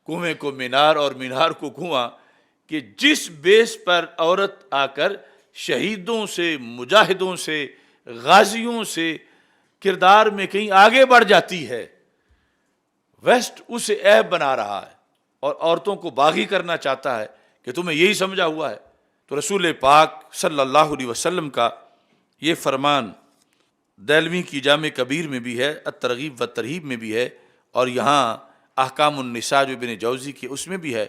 [SPEAKER 1] کنویں کو مینار اور مینار کو کنواں، کہ جس بیس پر عورت آ کر شہیدوں سے، مجاہدوں سے، غازیوں سے کردار میں کہیں آگے بڑھ جاتی ہے، ویسٹ اسے عیب بنا رہا ہے اور عورتوں کو باغی کرنا چاہتا ہے کہ تمہیں یہی سمجھا ہوا ہے. تو رسول پاک صلی اللہ علیہ وسلم کا یہ فرمان دہلوی کی جامع کبیر میں بھی ہے، الترغیب و ترہیب میں بھی ہے، اور یہاں احکام النساء جو ابن جوزی کے اس میں بھی ہے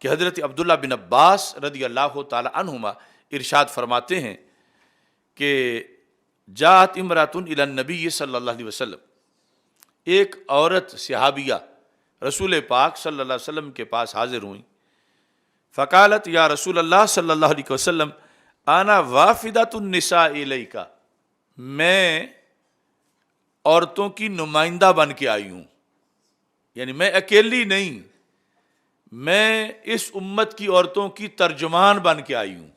[SPEAKER 1] کہ حضرت عبداللہ بن عباس رضی اللہ تعالی عنہما ارشاد فرماتے ہیں کہ جاءت امرأۃ الی النبی صلی اللہ علیہ وسلم، ایک عورت صحابیہ رسول پاک صلی اللہ علیہ وسلم کے پاس حاضر ہوئیں. فقالت یا رسول اللہ صلی اللہ علیہ وسلم انا وافدۃ النساء الیک، میں عورتوں کی نمائندہ بن کے آئی ہوں، یعنی میں اکیلی نہیں، میں اس امت کی عورتوں کی ترجمان بن کے آئی ہوں،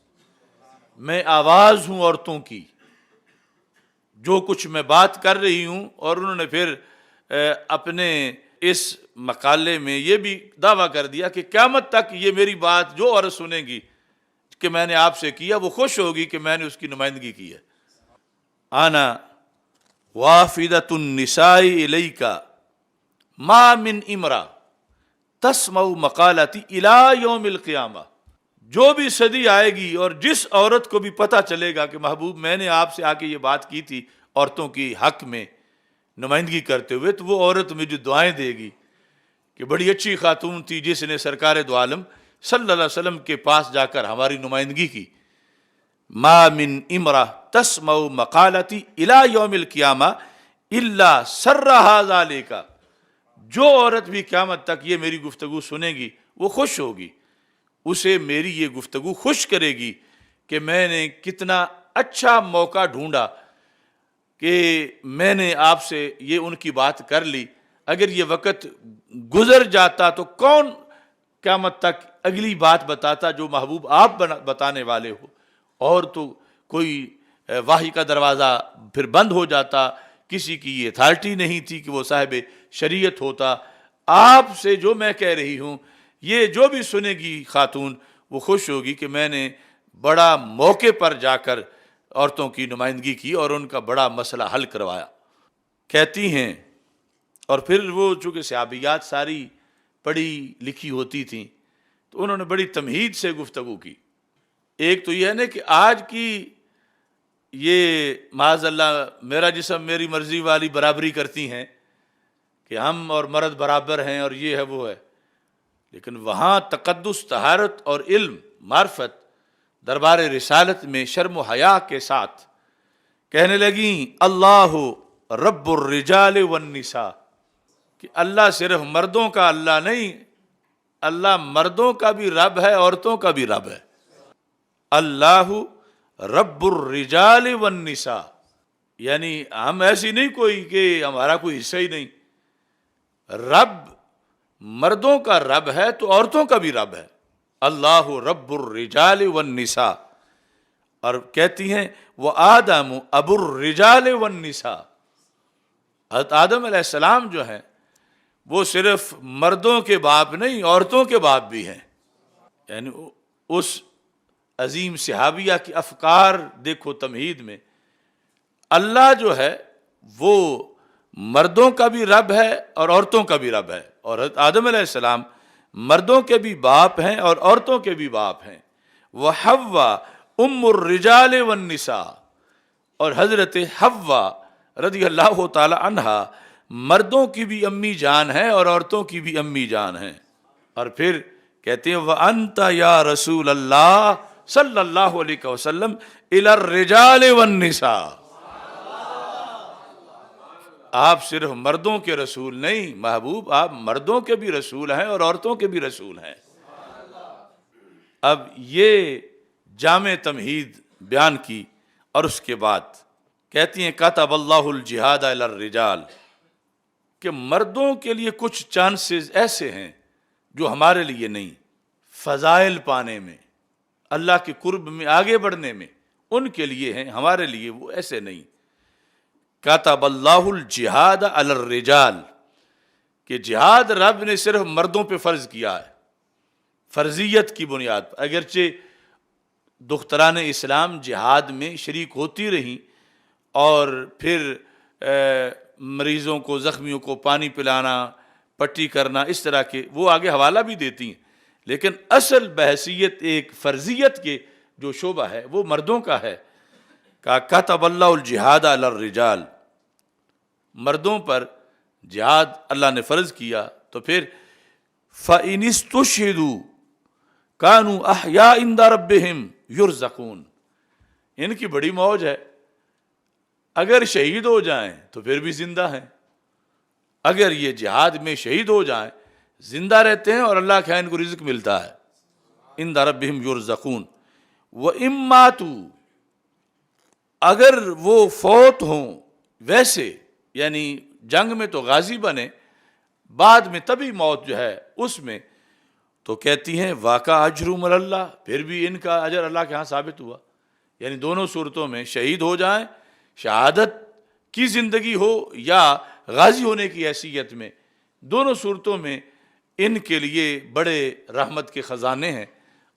[SPEAKER 1] میں آواز ہوں عورتوں کی. جو کچھ میں بات کر رہی ہوں، اور انہوں نے پھر اپنے اس مقالے میں یہ بھی دعویٰ کر دیا کہ قیامت تک یہ میری بات جو عورت سنے گی کہ میں نے آپ سے کیا، وہ خوش ہوگی کہ میں نے اس کی نمائندگی کی ہے. آنا وافدۃ النساء الیک ما من امرأ تسمع مقالتی الی یوم القیامہ. جو بھی صدی آئے گی اور جس عورت کو بھی پتہ چلے گا کہ محبوب میں نے آپ سے آ کے یہ بات کی تھی عورتوں کی حق میں نمائندگی کرتے ہوئے، تو وہ عورت میں جو دعائیں دے گی کہ بڑی اچھی خاتون تھی جس نے سرکار دو عالم صلی اللہ علیہ وسلم کے پاس جا کر ہماری نمائندگی کی. ما من امرأ تسمع مقالتی الی یوم القیامہ الا سرھا ذالک. جو عورت بھی قیامت تک یہ میری گفتگو سنے گی وہ خوش ہوگی، اسے میری یہ گفتگو خوش کرے گی کہ میں نے کتنا اچھا موقع ڈھونڈا کہ میں نے آپ سے یہ ان کی بات کر لی. اگر یہ وقت گزر جاتا تو کون قیامت تک اگلی بات بتاتا جو محبوب آپ بتانے والے ہو، اور تو کوئی وحی کا دروازہ پھر بند ہو جاتا، کسی کی یہ اتھارٹی نہیں تھی کہ وہ صاحب شریعت ہوتا. آپ سے جو میں کہہ رہی ہوں یہ جو بھی سنے گی خاتون وہ خوش ہوگی کہ میں نے بڑا موقع پر جا کر عورتوں کی نمائندگی کی اور ان کا بڑا مسئلہ حل کروایا. کہتی ہیں، اور پھر وہ چونکہ صحابیات ساری پڑھی لکھی ہوتی تھیں تو انہوں نے بڑی تمہید سے گفتگو کی. ایک تو یہ ہے نا کہ آج کی یہ معاذ اللہ میرا جسم میری مرضی والی برابری کرتی ہیں کہ ہم اور مرد برابر ہیں اور یہ ہے وہ ہے، لیکن وہاں تقدس، طہارت اور علم، معرفت دربار رسالت میں شرم و حیا کے ساتھ کہنے لگیں اللہ رب الرجال والنساء، کہ اللہ صرف مردوں کا اللہ نہیں، اللہ مردوں کا بھی رب ہے، عورتوں کا بھی رب ہے. اللہ رب الرجال والنساء، یعنی ہم ایسی نہیں کوئی کہ ہمارا کوئی حصہ ہی نہیں، رب مردوں کا رب ہے تو عورتوں کا بھی رب ہے. اللہ رب الرجال والنساء. اور کہتی ہیں وآدم ابو الرجال والنساء، حضرت آدم علیہ السلام جو ہیں وہ صرف مردوں کے باپ نہیں، عورتوں کے باپ بھی ہیں. یعنی اس عظیم صحابیہ کی افکار دیکھو تمہید میں، اللہ جو ہے وہ مردوں کا بھی رب ہے اور عورتوں کا بھی رب ہے، اور حضرت آدم علیہ السلام مردوں کے بھی باپ ہیں اور عورتوں کے بھی باپ ہیں. وحوا ام الرجال والنساء، اور حضرت حوا رضی اللہ تعالی عنہا مردوں کی بھی امی جان ہے اور عورتوں کی بھی امی جان ہے. اور پھر کہتے ہیں وَأَنْتَ يَا رسول اللہ صلی اللہ علیہ وسلم إِلَى الرِّجَالِ وَالنِّسَاءِ. آپ صرف مردوں کے رسول نہیں محبوب، آپ مردوں کے بھی رسول ہیں اور عورتوں کے بھی رسول ہیں. اب یہ جامع تمہید بیان کی اور اس کے بعد کہتی ہیں کتب اللہ الجہاد علی الرجال، کہ مردوں کے لیے کچھ چانسز ایسے ہیں جو ہمارے لیے نہیں، فضائل پانے میں، اللہ کے قرب میں آگے بڑھنے میں ان کے لیے ہیں، ہمارے لیے وہ ایسے نہیں. کتب اللہ الجہاد علی الرجال، کہ جہاد رب نے صرف مردوں پہ فرض کیا ہے فرضیت کی بنیاد پر. اگرچہ دختران اسلام جہاد میں شریک ہوتی رہیں اور پھر مریضوں کو، زخمیوں کو پانی پلانا، پٹی کرنا، اس طرح کے وہ آگے حوالہ بھی دیتی ہیں، لیکن اصل بحثیت ایک فرضیت کے جو شعبہ ہے وہ مردوں کا ہے. کہ کتب اللہ الجہاد علی الرجال، مردوں پر جہاد اللہ نے فرض کیا. تو پھر فَإِنِ اسْتُشْهِدُوا كَانُوا أَحْيَاءَ عِنْدَ رَبِّهِمْ يُرْزَقُونَ. ان کی بڑی موج ہے، اگر شہید ہو جائیں تو پھر بھی زندہ ہیں، اگر یہ جہاد میں شہید ہو جائیں زندہ رہتے ہیں اور اللہ کے ہاں ان کو رزق ملتا ہے. عِنْدَ رَبِّهِمْ يُرْزَقُونَ. وَإِن مَاتُوا، اگر وہ فوت ہوں ویسے، یعنی جنگ میں تو غازی بنے، بعد میں تبھی موت جو ہے اس میں، تو کہتی ہیں واقع اجرم اللہ، پھر بھی ان کا اجر اللہ کے ہاں ثابت ہوا. یعنی دونوں صورتوں میں شہید ہو جائیں، شہادت کی زندگی ہو یا غازی ہونے کی حیثیت میں، دونوں صورتوں میں ان کے لیے بڑے رحمت کے خزانے ہیں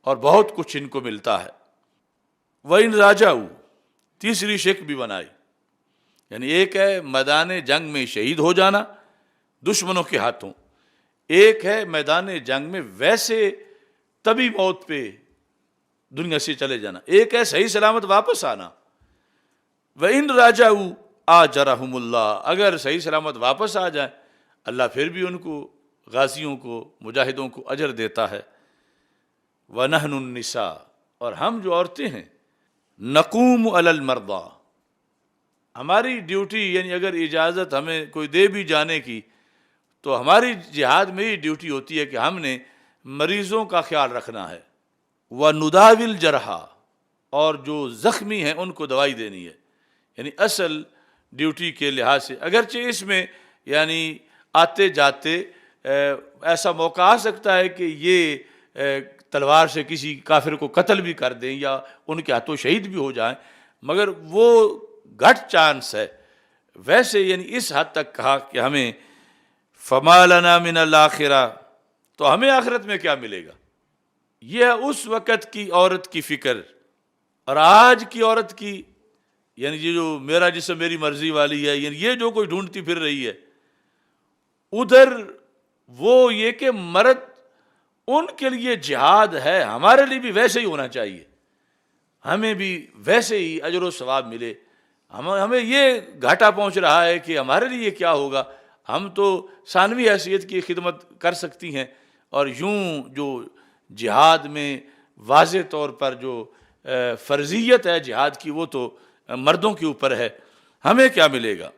[SPEAKER 1] اور بہت کچھ ان کو ملتا ہے. وَإِن رَاجَعُوا، تیسری شک بھی بنائی، یعنی ایک ہے میدان جنگ میں شہید ہو جانا دشمنوں کے ہاتھوں، ایک ہے میدان جنگ میں ویسے تبھی موت پہ دنیا سے چلے جانا، ایک ہے صحیح سلامت واپس آنا. وَإِن رَاجَعُوا آجَرَهُمُ اللَّهُ، اگر صحیح سلامت واپس آ جائیں اللہ پھر بھی ان کو، غازیوں کو، مجاہدوں کو اجر دیتا ہے. وَنَحْنُ النِّسَاء، اور ہم جو عورتیں ہیں، نقوم علی المرضى، ہماری ڈیوٹی، یعنی اگر اجازت ہمیں کوئی دے بھی جانے کی تو ہماری جہاد میں یہ ڈیوٹی ہوتی ہے کہ ہم نے مریضوں کا خیال رکھنا ہے. وَنُدَاوِي الْجَرْحَى، اور جو زخمی ہیں ان کو دوائی دینی ہے. یعنی اصل ڈیوٹی کے لحاظ سے، اگرچہ اس میں یعنی آتے جاتے ایسا موقع آ سکتا ہے کہ یہ تلوار سے کسی کافر کو قتل بھی کر دیں یا ان کے ہاتھوں شہید بھی ہو جائیں، مگر وہ گھٹ چانس ہے. ویسے یعنی اس حد تک کہا کہ ہمیں فَمَا لَنَا مِنَ الْآخِرَةِ، تو ہمیں آخرت میں کیا ملے گا. یہ ہے اس وقت کی عورت کی فکر اور آج کی عورت کی یعنی یہ جو میرا جسم میری مرضی والی ہے، یعنی یہ جو کوئی ڈھونڈتی پھر رہی ہے، ادھر وہ یہ کہ مرد ان کے لیے جہاد ہے، ہمارے لیے بھی ویسے ہی ہونا چاہیے، ہمیں بھی ویسے ہی اجر و ثواب ملے۔ ہمیں یہ گھاٹا پہنچ رہا ہے کہ ہمارے لیے کیا ہوگا، ہم تو ثانوی حیثیت کی خدمت کر سکتی ہیں، اور یوں جو جہاد میں واضح طور پر جو فرضیت ہے جہاد کی وہ تو مردوں کے اوپر ہے، ہمیں کیا ملے گا؟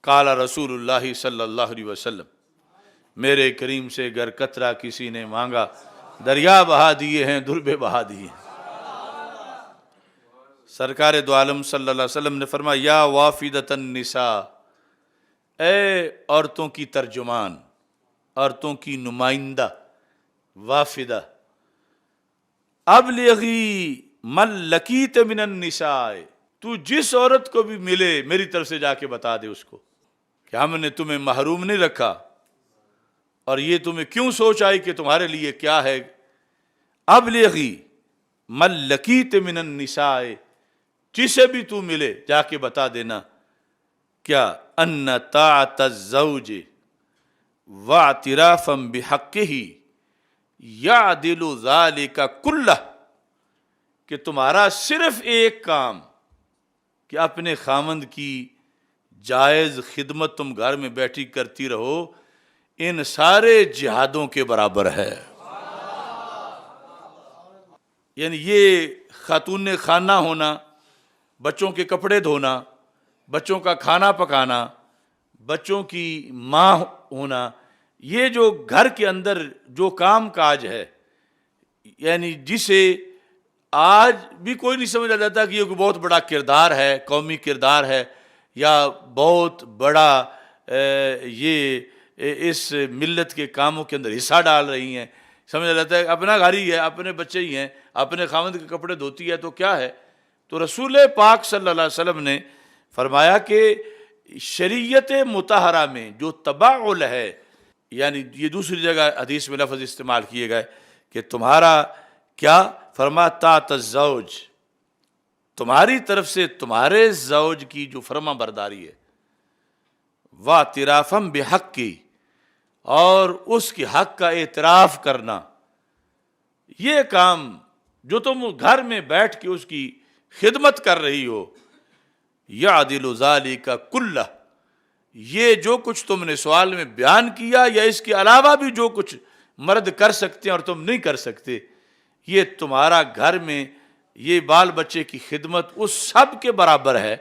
[SPEAKER 1] قال رسول اللہ صلی اللہ علیہ وسلم، میرے کریم سے گر قطرہ کسی نے مانگا، دریا بہا دیے ہیں، دربے بہا دیے ہیں۔ سرکار دو عالم صلی اللہ علیہ وسلم نے فرمایا، یا وافدۃ النساء، اے عورتوں کی ترجمان، عورتوں کی نمائندہ، وافدہ، ابلغی من لقیت من النساء، تو جس عورت کو بھی ملے میری طرف سے جا کے بتا دے اس کو کہ ہم نے تمہیں محروم نہیں رکھا، اور یہ تمہیں کیوں سوچ آئی کہ تمہارے لیے کیا ہے؟ ابلغی من لقیت من النساء، جسے بھی تو ملے جا کے بتا دینا کیا، ان طاعت الزوج واعترافا بحقہ یعدل ذلک کلہ، کہ تمہارا صرف ایک کام کہ اپنے خامند کی جائز خدمت تم گھر میں بیٹھی کرتی رہو، ان سارے جہادوں کے برابر ہے۔ یعنی یہ خاتون خانہ ہونا، بچوں کے کپڑے دھونا، بچوں کا کھانا پکانا، بچوں کی ماں ہونا، یہ جو گھر کے اندر جو کام کاج ہے، یعنی جسے آج بھی کوئی نہیں سمجھا جاتا کہ یہ کوئی بہت بڑا کردار ہے، قومی کردار ہے، یا بہت بڑا یہ اس ملت کے کاموں کے اندر حصہ ڈال رہی ہیں، سمجھا جاتا ہے اپنا گھر ہی ہے، اپنے بچے ہی ہیں، اپنے خامند کے کپڑے دھوتی ہے تو کیا ہے۔ تو رسول پاک صلی اللہ علیہ وسلم نے فرمایا کہ شریعت مطہرہ میں جو تباعل ہے، یعنی یہ دوسری جگہ حدیث میں لفظ استعمال کیے گئے کہ تمہارا کیا، فرما طاعت الزوج، تمہاری طرف سے تمہارے زوج کی جو فرما برداری ہے، واعترافاً بحق کی، اور اس کے حق کا اعتراف کرنا، یہ کام جو تم گھر میں بیٹھ کے اس کی خدمت کر رہی ہو، یعدل ذالک کلہ، یہ جو کچھ تم نے سوال میں بیان کیا یا اس کے علاوہ بھی جو کچھ مرد کر سکتے ہیں اور تم نہیں کر سکتے، یہ تمہارا گھر میں یہ بال بچے کی خدمت اس سب کے برابر ہے،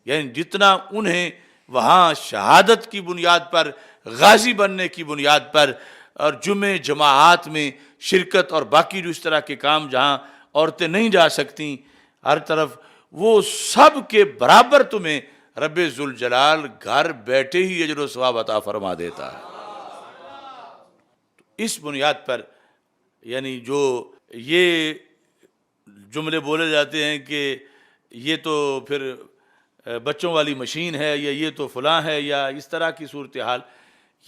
[SPEAKER 1] یعنی جتنا انہیں وہاں شہادت کی بنیاد پر، غازی بننے کی بنیاد پر، اور جمعے جماعات میں شرکت اور باقی جو اس طرح کے کام جہاں عورتیں نہیں جا سکتیں ہر طرف، وہ سب کے برابر تمہیں رب ذوالجلال گھر بیٹھے ہی اجر و ثواب عطا فرما دیتا ہے۔ اس بنیاد پر یعنی جو یہ جملے بولے جاتے ہیں کہ یہ تو پھر بچوں والی مشین ہے، یا یہ تو فلاں ہے، یا اس طرح کی صورتحال،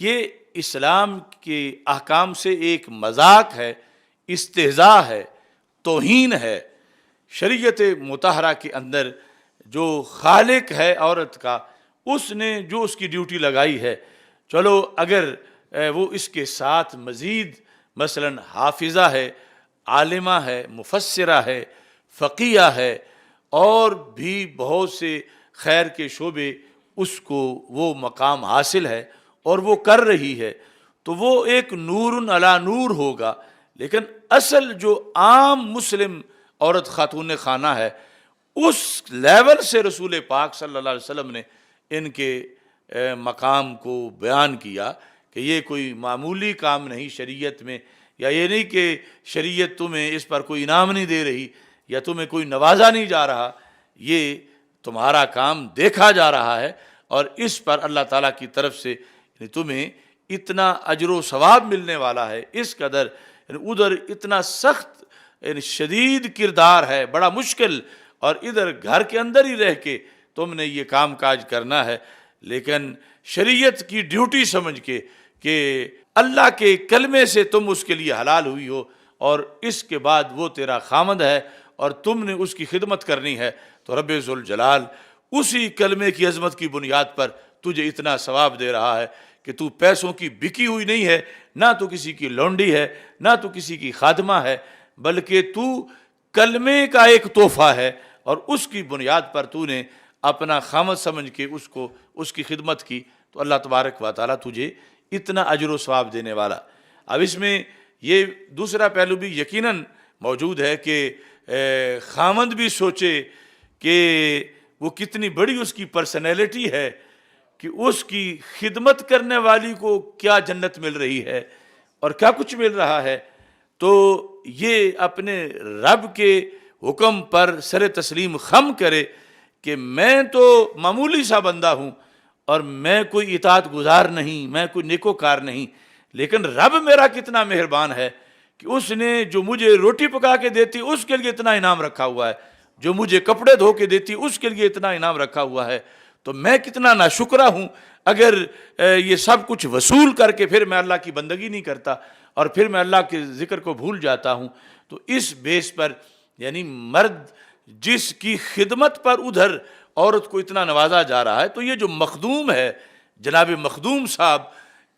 [SPEAKER 1] یہ اسلام کے احکام سے ایک مذاق ہے، استہزاء ہے، توہین ہے۔ شریعت مطہرہ کے اندر جو خالق ہے عورت کا، اس نے جو اس کی ڈیوٹی لگائی ہے، چلو اگر وہ اس کے ساتھ مزید مثلا حافظہ ہے، عالمہ ہے، مفسرہ ہے، فقیہ ہے، اور بھی بہت سے خیر کے شعبے اس کو وہ مقام حاصل ہے اور وہ کر رہی ہے، تو وہ ایک نور علی نور ہوگا۔ لیکن اصل جو عام مسلم عورت خاتون خانہ ہے، اس لیول سے رسول پاک صلی اللہ علیہ وسلم نے ان کے مقام کو بیان کیا کہ یہ کوئی معمولی کام نہیں شریعت میں، یا یہ نہیں کہ شریعت تمہیں اس پر کوئی انعام نہیں دے رہی یا تمہیں کوئی نوازا نہیں جا رہا، یہ تمہارا کام دیکھا جا رہا ہے، اور اس پر اللہ تعالیٰ کی طرف سے تمہیں اتنا اجر و ثواب ملنے والا ہے۔ اس قدر ادھر اتنا سخت شدید کردار ہے، بڑا مشکل، اور ادھر گھر کے اندر ہی رہ کے تم نے یہ کام کاج کرنا ہے، لیکن شریعت کی ڈیوٹی سمجھ کے کہ اللہ کے کلمے سے تم اس کے لیے حلال ہوئی ہو، اور اس کے بعد وہ تیرا خامند ہے، اور تم نے اس کی خدمت کرنی ہے، تو رب ذوالجلال اسی کلمے کی عظمت کی بنیاد پر تجھے اتنا ثواب دے رہا ہے کہ تو پیسوں کی بکی ہوئی نہیں ہے، نہ تو کسی کی لونڈی ہے، نہ تو کسی کی خادمہ ہے، بلکہ تو کلمے کا ایک تحفہ ہے، اور اس کی بنیاد پر تو نے اپنا خامد سمجھ کے اس کی خدمت کی، تو اللہ تبارک و تعالیٰ تجھے اتنا اجر و ثواب دینے والا۔ اب اس میں یہ دوسرا پہلو بھی یقیناً موجود ہے کہ خامد بھی سوچے کہ وہ کتنی بڑی اس کی پرسنالٹی ہے کہ اس کی خدمت کرنے والی کو کیا جنت مل رہی ہے اور کیا کچھ مل رہا ہے، تو یہ اپنے رب کے حکم پر سر تسلیم خم کرے کہ میں تو معمولی سا بندہ ہوں اور میں کوئی اطاعت گزار نہیں، میں کوئی نیکوکار نہیں، لیکن رب میرا کتنا مہربان ہے کہ اس نے جو مجھے روٹی پکا کے دیتی اس کے لیے اتنا انعام رکھا ہوا ہے، جو مجھے کپڑے دھو کے دیتی اس کے لیے اتنا انعام رکھا ہوا ہے، تو میں کتنا ناشکرہ ہوں اگر یہ سب کچھ وصول کر کے پھر میں اللہ کی بندگی نہیں کرتا اور پھر میں اللہ کے ذکر کو بھول جاتا ہوں۔ تو اس بیس پر یعنی مرد جس کی خدمت پر ادھر عورت کو اتنا نوازا جا رہا ہے، تو یہ جو مخدوم ہے جناب مخدوم صاحب،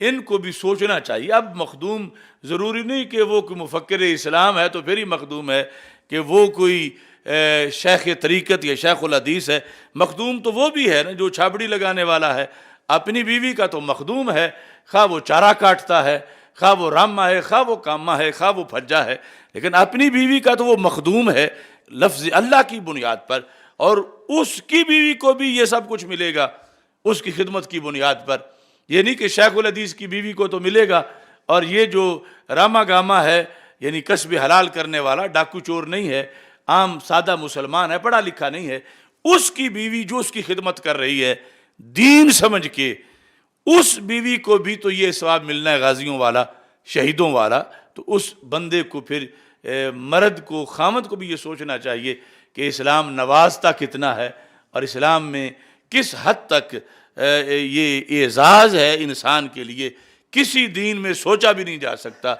[SPEAKER 1] ان کو بھی سوچنا چاہیے۔ اب مخدوم ضروری نہیں کہ وہ کوئی مفکر اسلام ہے تو پھر ہی مخدوم ہے، کہ وہ کوئی شیخ طریقت یا شیخ الحدیث ہے۔ مخدوم تو وہ بھی ہے نا جو چھابڑی لگانے والا ہے، اپنی بیوی کا تو مخدوم ہے، خواہ وہ چارہ کاٹتا ہے، خواہ وہ راما ہے، خواہ وہ کاما ہے، خواہ وہ پھجا ہے، لیکن اپنی بیوی کا تو وہ مخدوم ہے لفظ اللہ کی بنیاد پر، اور اس کی بیوی کو بھی یہ سب کچھ ملے گا اس کی خدمت کی بنیاد پر۔ یہ نہیں کہ شیخ الحدیث کی بیوی کو تو ملے گا اور یہ جو راما گاما ہے یعنی کسب حلال کرنے والا ڈاکو چور نہیں ہے، عام سادہ مسلمان ہے، پڑھا لکھا نہیں ہے، اس کی بیوی جو اس کی خدمت کر رہی ہے دین سمجھ کے، اس بیوی کو بھی تو یہ ثواب ملنا ہے غازیوں والا، شہیدوں والا۔ تو اس بندے کو پھر مرد کو خامد کو بھی یہ سوچنا چاہیے کہ اسلام نوازتا کتنا ہے اور اسلام میں کس حد تک یہ اعزاز ہے انسان کے لیے، کسی دین میں سوچا بھی نہیں جا سکتا،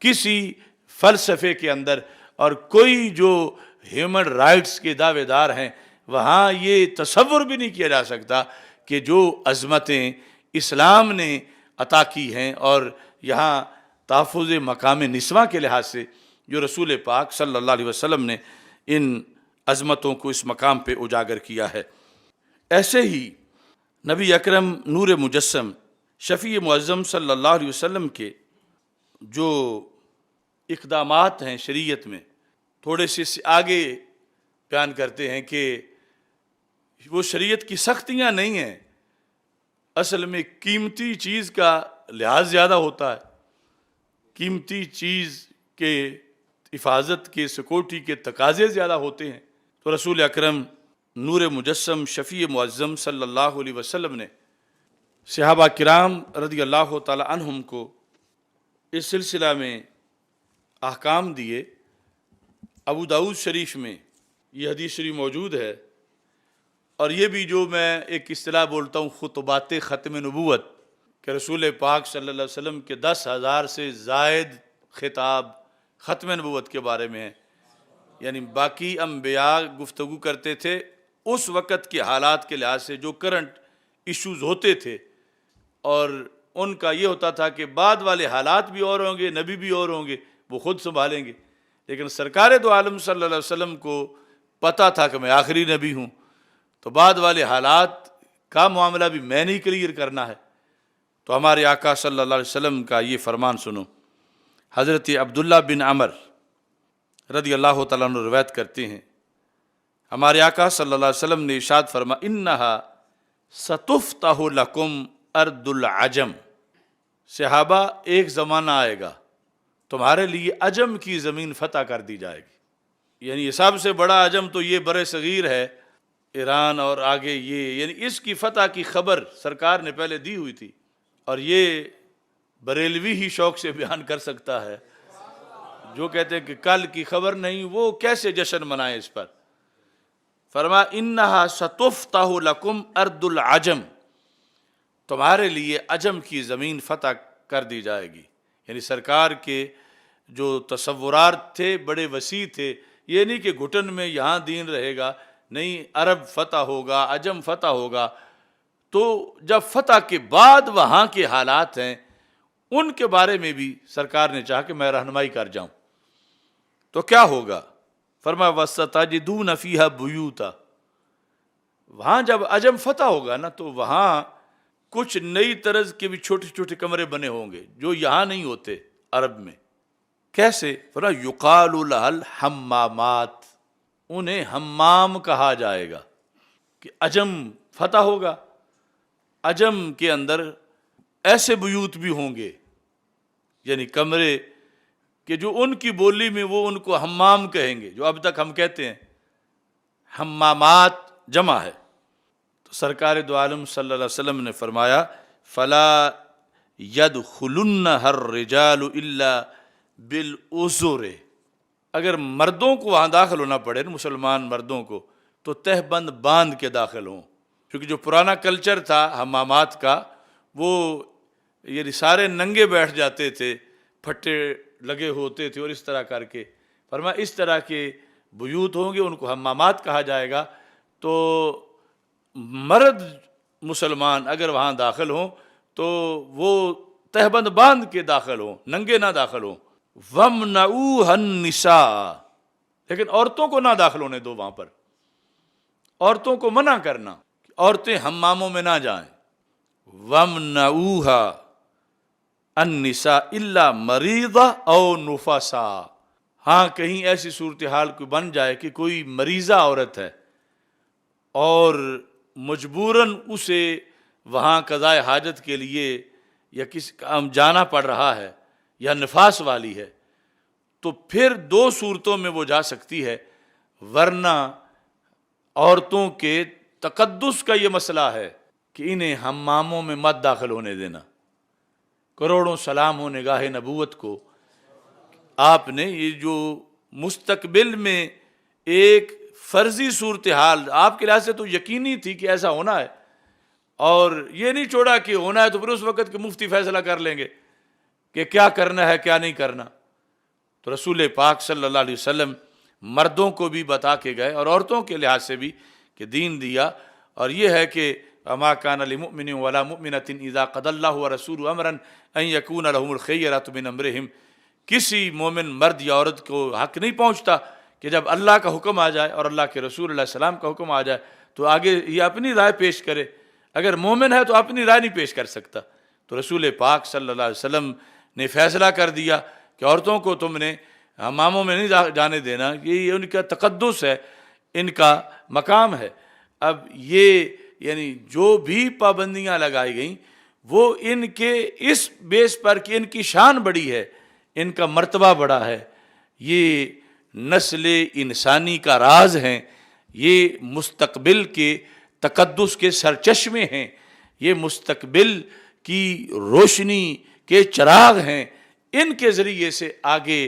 [SPEAKER 1] کسی فلسفے کے اندر، اور کوئی جو ہیومن رائٹس کے دعوے دار ہیں وہاں یہ تصور بھی نہیں کیا جا سکتا کہ جو عظمتیں اسلام نے عطا کی ہیں، اور یہاں تحفظ مقام نسواں کے لحاظ سے جو رسول پاک صلی اللہ علیہ وسلم نے ان عظمتوں کو اس مقام پہ اجاگر کیا ہے۔ ایسے ہی نبی اکرم نور مجسم شفیع معظم صلی اللہ علیہ وسلم کے جو اقدامات ہیں شریعت میں، تھوڑے سے آگے بیان کرتے ہیں کہ وہ شریعت کی سختیاں نہیں ہیں، اصل میں قیمتی چیز کا لحاظ زیادہ ہوتا ہے، قیمتی چیز کے حفاظت کے سیکورٹی کے تقاضے زیادہ ہوتے ہیں۔ تو رسول اکرم نور مجسم شفیع معظم صلی اللہ علیہ وسلم نے صحابہ کرام رضی اللہ تعالی عنہم کو اس سلسلہ میں احکام دیے۔ ابو داؤد شریف میں یہ حدیث شریف موجود ہے، اور یہ بھی جو میں ایک اصطلاح بولتا ہوں خطبات ختم نبوت، کہ رسول پاک صلی اللہ علیہ وسلم کے 10,000 سے زائد خطاب ختم نبوت کے بارے میں ہے، یعنی باقی انبیاء گفتگو کرتے تھے اس وقت کے حالات کے لحاظ سے جو کرنٹ ایشوز ہوتے تھے، اور ان کا یہ ہوتا تھا کہ بعد والے حالات بھی اور ہوں گے، نبی بھی اور ہوں گے، وہ خود سنبھالیں گے، لیکن سرکار دو عالم صلی اللہ علیہ وسلم کو پتہ تھا کہ میں آخری نبی ہوں، تو بعد والے حالات کا معاملہ بھی میں نہیں کلیئر کرنا ہے۔ تو ہمارے آقا صلی اللہ علیہ وسلم کا یہ فرمان سنو۔ حضرت عبداللہ بن عمر رضی اللہ تعالیٰ عنہ روایت کرتے ہیں، ہمارے آقا صلی اللہ علیہ وسلم نے ارشاد فرما انہا ستفتح لکم ارض العجم، صحابہ ایک زمانہ آئے گا تمہارے لیے عجم کی زمین فتح کر دی جائے گی، یعنی سب سے بڑا عجم تو یہ بر صغیر ہے، ایران، اور آگے یہ، یعنی اس کی فتح کی خبر سرکار نے پہلے دی ہوئی تھی، اور یہ بریلوی ہی شوق سے بیان کر سکتا ہے، جو کہتے ہیں کہ کل کی خبر نہیں، وہ کیسے جشن منائے اس پر۔ فرما انہا ستفتح لکم ارض العجم، تمہارے لیے عجم کی زمین فتح کر دی جائے گی، یعنی سرکار کے جو تصورات تھے بڑے وسیع تھے یہ نہیں کہ گھٹن میں یہاں دین رہے گا، نہیں، عرب فتح ہوگا، عجم فتح ہوگا، تو جب فتح کے بعد وہاں کے حالات ہیں ان کے بارے میں بھی سرکار نے چاہا کہ میں رہنمائی کر جاؤں۔ تو کیا ہوگا؟ فرمایا وَسَتَجِدُونَ فِيهَا بُيُوتًا، وہاں جب عجم فتح ہوگا نا تو وہاں کچھ نئی طرز کے بھی چھوٹے چھوٹے کمرے بنے ہوں گے جو یہاں نہیں ہوتے عرب میں۔ کیسے؟ فرمایا یقال لها الحمامات، انہیں حمام کہا جائے گا، کہ عجم فتح ہوگا، عجم کے اندر ایسے بیوت بھی ہوں گے، یعنی کمرے کہ جو ان کی بولی میں وہ ان کو حمام کہیں گے، جو اب تک ہم کہتے ہیں حمامات جمع ہے۔ تو سرکار دو عالم صلی اللہ علیہ وسلم نے فرمایا فلا يدخلنها الرجال الا بالعذر، اگر مردوں کو وہاں داخل ہونا پڑے مسلمان مردوں کو تو تہ بند باندھ کے داخل ہوں، کیونکہ جو پرانا کلچر تھا حمامات کا وہ یہ سارے ننگے بیٹھ جاتے تھے، پھٹے لگے ہوتے تھے اور اس طرح کر کے، فرمایا اس طرح کے بیوت ہوں گے ان کو حمامات کہا جائے گا۔ تو مرد مسلمان اگر وہاں داخل ہوں تو وہ تہبند باندھ کے داخل ہوں، ننگے نہ داخل ہوں۔ وَمْنَعُوهَا النِّسَاءَ، لیکن عورتوں کو نہ داخل ہونے دو وہاں پر، عورتوں کو منع کرنا، عورتیں حماموں میں نہ جائیں۔ وَمْنَعُوهَا النِّسَاء إِلَّا مَرِيضَةً أَوْ نُفَسَاءَ، ہاں کہیں ایسی صورتحال کوئی بن جائے کہ کوئی مریضہ عورت ہے اور مجبوراً اسے وہاں قضاء حاجت کے لیے یا کسی کام جانا پڑ رہا ہے یا نفاس والی ہے، تو پھر دو صورتوں میں وہ جا سکتی ہے، ورنہ عورتوں کے تقدس کا یہ مسئلہ ہے کہ انہیں حماموں میں مت داخل ہونے دینا۔ کروڑوں سلام ہو نگاہ نبوت کو، آپ نے یہ جو مستقبل میں ایک فرضی صورتحال آپ کے لحاظ سے تو یقینی تھی کہ ایسا ہونا ہے، اور یہ نہیں چھوڑا کہ ہونا ہے تو پھر اس وقت کے مفتی فیصلہ کر لیں گے کہ کیا کرنا ہے کیا نہیں کرنا۔ تو رسول پاک صلی اللہ علیہ وسلم مردوں کو بھی بتا کے گئے اور عورتوں کے لحاظ سے بھی کہ دین دیا، اور یہ ہے کہ وَمَا كَانَ لِمُؤْمِنٍ وَلَا مُؤْمِنَةٍ إِذَا قَضَى اللَّهُ وَرَسُولُهُ أَمْرًا أَن يَكُونَ لَهُمُ الْخِيَرَةُ مِنْ أَمْرِهِمْ، کسی مومن مرد یا عورت کو حق نہیں پہنچتا کہ جب اللہ کا حکم آ جائے اور اللہ کے رسول علیہ السلام کا حکم آ جائے تو آگے یہ اپنی رائے پیش کرے، اگر مومن ہے تو اپنی رائے نہیں پیش کر سکتا۔ تو رسول پاک صلی اللہ علیہ وسلم نے فیصلہ کر دیا کہ عورتوں کو تم نے حماموں میں نہیں جانے دینا، یہ ان کا تقدس ہے، ان کا مقام ہے۔ اب یہ یعنی جو بھی پابندیاں لگائی گئیں وہ ان کے اس بیس پر کہ ان کی شان بڑی ہے، ان کا مرتبہ بڑا ہے، یہ نسل انسانی کا راز ہیں، یہ مستقبل کے تقدس کے سرچشمے ہیں، یہ مستقبل کی روشنی کے چراغ ہیں، ان کے ذریعے سے آگے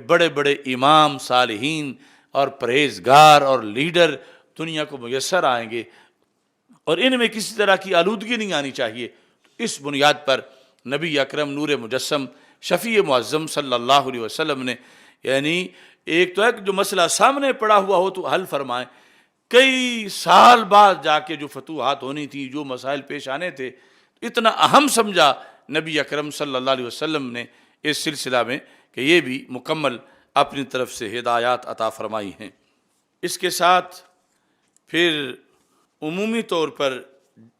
[SPEAKER 1] بڑے بڑے امام صالحین اور پرہیزگار اور لیڈر دنیا کو میسر آئیں گے، اور ان میں کسی طرح کی آلودگی نہیں آنی چاہیے۔ اس بنیاد پر نبی اکرم نور مجسم شفیع معظم صلی اللہ علیہ وسلم نے یعنی ایک تو ایک جو مسئلہ سامنے پڑا ہوا ہو تو حل فرمائیں، کئی سال بعد جا کے جو فتوحات ہونی تھی، جو مسائل پیش آنے تھے، اتنا اہم سمجھا نبی اکرم صلی اللہ علیہ وسلم نے اس سلسلہ میں کہ یہ بھی مکمل اپنی طرف سے ہدایات عطا فرمائی ہیں۔ اس کے ساتھ پھر عمومی طور پر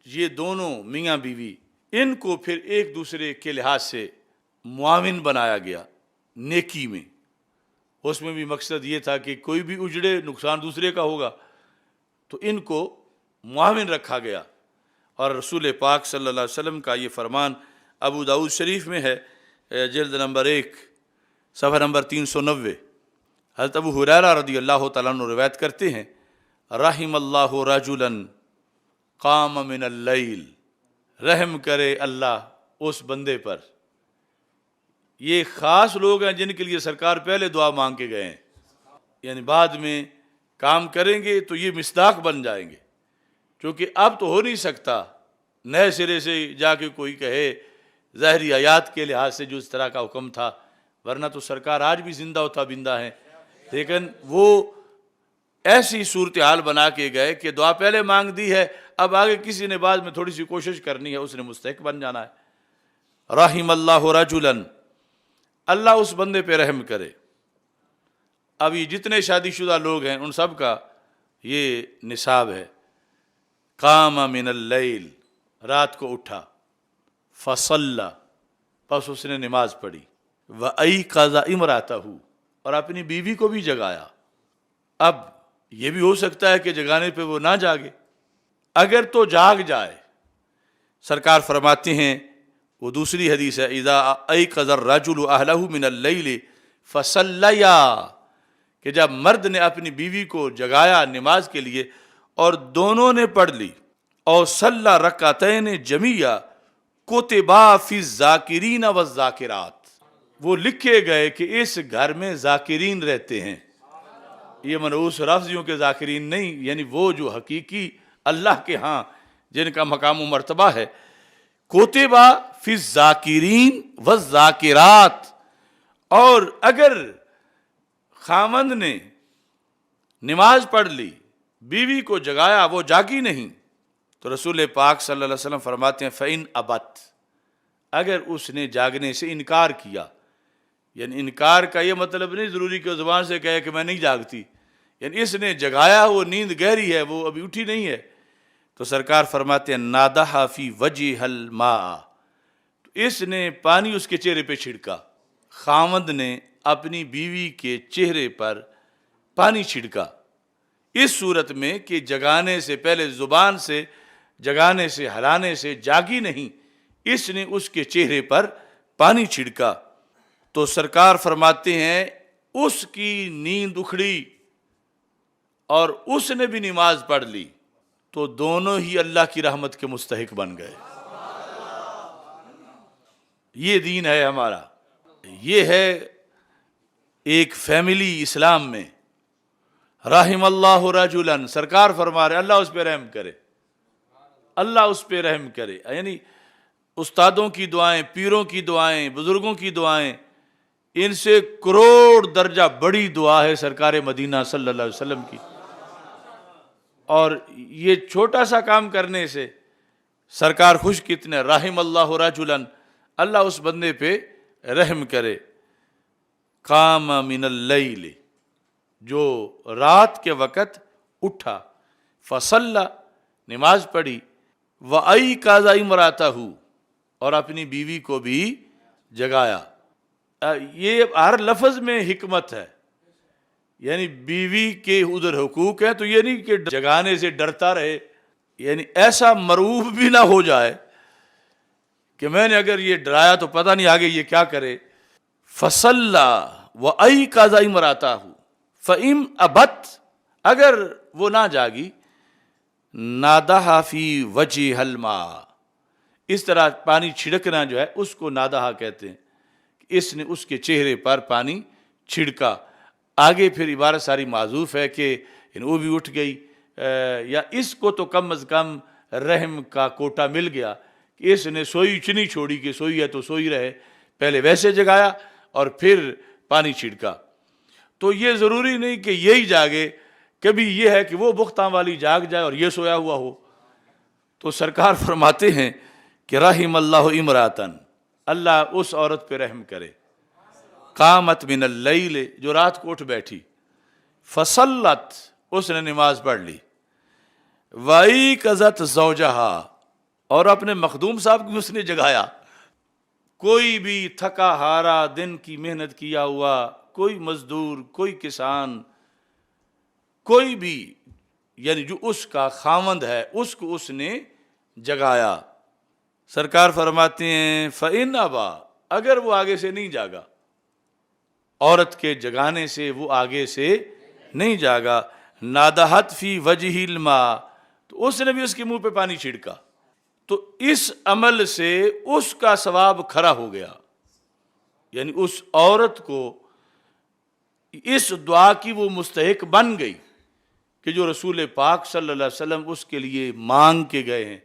[SPEAKER 1] یہ دونوں میاں بیوی ان کو پھر ایک دوسرے کے لحاظ سے معاون بنایا گیا نیکی میں۔ اس میں بھی مقصد یہ تھا کہ کوئی بھی اجڑے نقصان دوسرے کا ہوگا، تو ان کو معاون رکھا گیا۔ اور رسول پاک صلی اللہ علیہ وسلم کا یہ فرمان ابو داؤد شریف میں ہے، جلد نمبر 1 صفحہ نمبر 390۔ حضرت ابو ہریرہ رضی اللہ تعالیٰ عنہ روایت کرتے ہیں، رحم اللہ رجلا قام من اللیل، رحم کرے اللہ اس بندے پر۔ یہ خاص لوگ ہیں جن کے لیے سرکار پہلے دعا مانگ کے گئے ہیں، یعنی بعد میں کام کریں گے تو یہ مصداق بن جائیں گے، کیونکہ اب تو ہو نہیں سکتا نئے سرے سے جا کے کوئی کہے ظاہری آیات کے لحاظ سے جو اس طرح کا حکم تھا، ورنہ تو سرکار آج بھی زندہ و تابندہ ہیں۔ لیکن وہ ایسی صورتحال بنا کے گئے کہ دعا پہلے مانگ دی ہے، اب آگے کسی نے بعد میں تھوڑی سی کوشش کرنی ہے، اس نے مستحق بن جانا ہے۔ رحم اللہ رجلا، اللہ اس بندے پہ رحم کرے۔ اب یہ جتنے شادی شدہ لوگ ہیں ان سب کا یہ نصاب ہے۔ قام من اللیل، رات کو اٹھا، فصلی، پس اس نے نماز پڑھی، وَأَيْقَظَ امرأتہ، اور اپنی بیوی کو بھی جگایا۔ اب یہ بھی ہو سکتا ہے کہ جگانے پہ وہ نہ جاگے، اگر تو جاگ جائے، سرکار فرماتے ہیں، وہ دوسری حدیث ہے، اِذَا أَيْقَظَ الرَّجُلُ أَهْلَهُ مِنَ اللَّيْلِ فَصَلَّيَا، کہ جب مرد نے اپنی بیوی کو جگایا نماز کے لیے اور دونوں نے پڑھ لی، اور صلی رکعتین جمیعہ کتبا فی الذاکرین والذاکرات، وہ لکھے گئے کہ اس گھر میں ذاکرین رہتے ہیں۔ یہ منعوس لفظیوں کے ذاکرین نہیں، یعنی وہ جو حقیقی اللہ کے ہاں جن کا مقام و مرتبہ ہے۔ کتبا فی الذاکرین والذاکرات، اور اگر خاوند نے نماز پڑھ لی، بیوی کو جگایا، وہ جاگی نہیں، تو رسول پاک صلی اللہ علیہ وسلم فرماتے ہیں فَإِنْ أَبَتْ، اگر اس نے جاگنے سے انکار کیا، یعنی انکار کا یہ مطلب نہیں ضروری کہ زبان سے کہے کہ میں نہیں جاگتی، یعنی اس نے جگایا، وہ نیند گہری ہے، وہ ابھی اٹھی نہیں ہے، تو سرکار فرماتے ہیں نادھا فی وجہ الماء، تو اس نے پانی اس کے چہرے پہ چھڑکا۔ خاوند نے اپنی بیوی کے چہرے پر پانی چھڑکا، اس صورت میں کہ جگانے سے پہلے زبان سے جگانے سے ہلانے سے جاگی نہیں، اس نے اس کے چہرے پر پانی چھڑکا، تو سرکار فرماتے ہیں اس کی نیند اکھڑی اور اس نے بھی نماز پڑھ لی، تو دونوں ہی اللہ کی رحمت کے مستحق بن گئے۔ یہ دین ہے ہمارا، یہ ہے ایک فیملی اسلام میں۔ رحم اللہ رجلا، سرکار فرما رہے اللہ اس پہ رحم کرے، اللہ اس پہ رحم کرے، یعنی استادوں کی دعائیں، پیروں کی دعائیں، بزرگوں کی دعائیں، ان سے کروڑ درجہ بڑی دعا ہے سرکار مدینہ صلی اللہ علیہ وسلم کی۔ اور یہ چھوٹا سا کام کرنے سے سرکار خوش کتنے، رحم اللہ رجلا، اللہ اس بندے پہ رحم کرے۔ قام من اللیل، جو رات کے وقت اٹھا، فصلی، نماز پڑھی، وَأَيْقَظَ امرأتہ، اور اپنی بیوی کو بھی جگایا۔ یہ ہر لفظ میں حکمت ہے، یعنی بیوی کے ادھر حقوق ہیں، تو یہ نہیں کہ جگانے سے ڈرتا رہے، یعنی ایسا مرعوب بھی نہ ہو جائے کہ میں نے اگر یہ ڈرایا تو پتہ نہیں آگے یہ کیا کرے۔ فَصَلَّى وَأَيْقَظَ امرأتہ فَإِنْ أَبَتْ، اگر وہ نہ جاگی، نادھا فی وجہ الماء، اس طرح پانی چھڑکنا جو ہے اس کو نادھا کہتے ہیں، اس نے اس کے چہرے پر پانی چھڑکا۔ آگے پھر عبارت ساری معذوف ہے کہ وہ بھی اٹھ گئی، یا اس کو تو کم از کم رحم کا کوٹا مل گیا کہ اس نے سوئی نہیں چھوڑی کہ سوئی ہے تو سوئی رہے، پہلے ویسے جگایا اور پھر پانی چھڑکا۔ تو یہ ضروری نہیں کہ یہی جاگے، کبھی یہ ہے کہ وہ بختاں والی جاگ جائے اور یہ سویا ہوا ہو۔ تو سرکار فرماتے ہیں کہ رحم اللہ امراتن، اللہ اس عورت پہ رحم کرے، قامت من اللیل، جو رات کو اٹھ بیٹھی، فصلت، اس نے نماز پڑھ لی، وَأَيْقَظَتْ زَوْجَهَا، اور اپنے مخدوم صاحب کو اس نے جگایا۔ کوئی بھی تھکا ہارا دن کی محنت کیا ہوا، کوئی مزدور، کوئی کسان، کوئی بھی، یعنی جو اس کا خاوند ہے، اس کو اس نے جگایا۔ سرکار فرماتے ہیں فَإِنْ أَبَى، اگر وہ آگے سے نہیں جاگا، عورت کے جگانے سے وہ آگے سے نہیں جاگا، نادہت فی وجہ الماء، تو اس نے بھی اس کے منہ پہ پانی چھڑکا، تو اس عمل سے اس کا ثواب کھڑا ہو گیا، یعنی اس عورت کو اس دعا کی وہ مستحق بن گئی کہ جو رسول پاک صلی اللہ علیہ وسلم اس کے لیے مانگ کے گئے ہیں،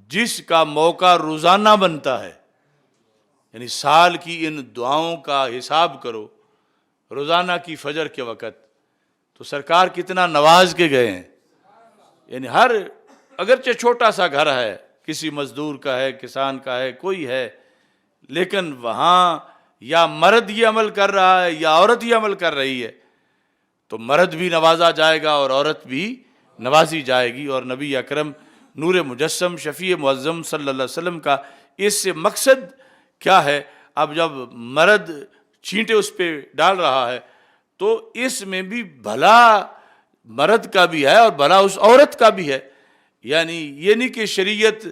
[SPEAKER 1] جس کا موقع روزانہ بنتا ہے، یعنی سال کی ان دعاؤں کا حساب کرو، روزانہ کی فجر کے وقت تو سرکار کتنا نواز کے گئے ہیں. یعنی ہر اگرچہ چھوٹا سا گھر ہے، کسی مزدور کا ہے، کسان کا ہے، کوئی ہے، لیکن وہاں یا مرد یہ عمل کر رہا ہے یا عورت یہ عمل کر رہی ہے تو مرد بھی نوازا جائے گا اور عورت بھی نوازی جائے گی. اور نبی اکرم نور مجسم شفیع معظم صلی اللہ علیہ وسلم کا اس سے مقصد کیا ہے؟ اب جب مرد چھینٹے اس پہ ڈال رہا ہے تو اس میں بھی بھلا مرد کا بھی ہے اور بھلا اس عورت کا بھی ہے. یعنی یہ نہیں کہ شریعت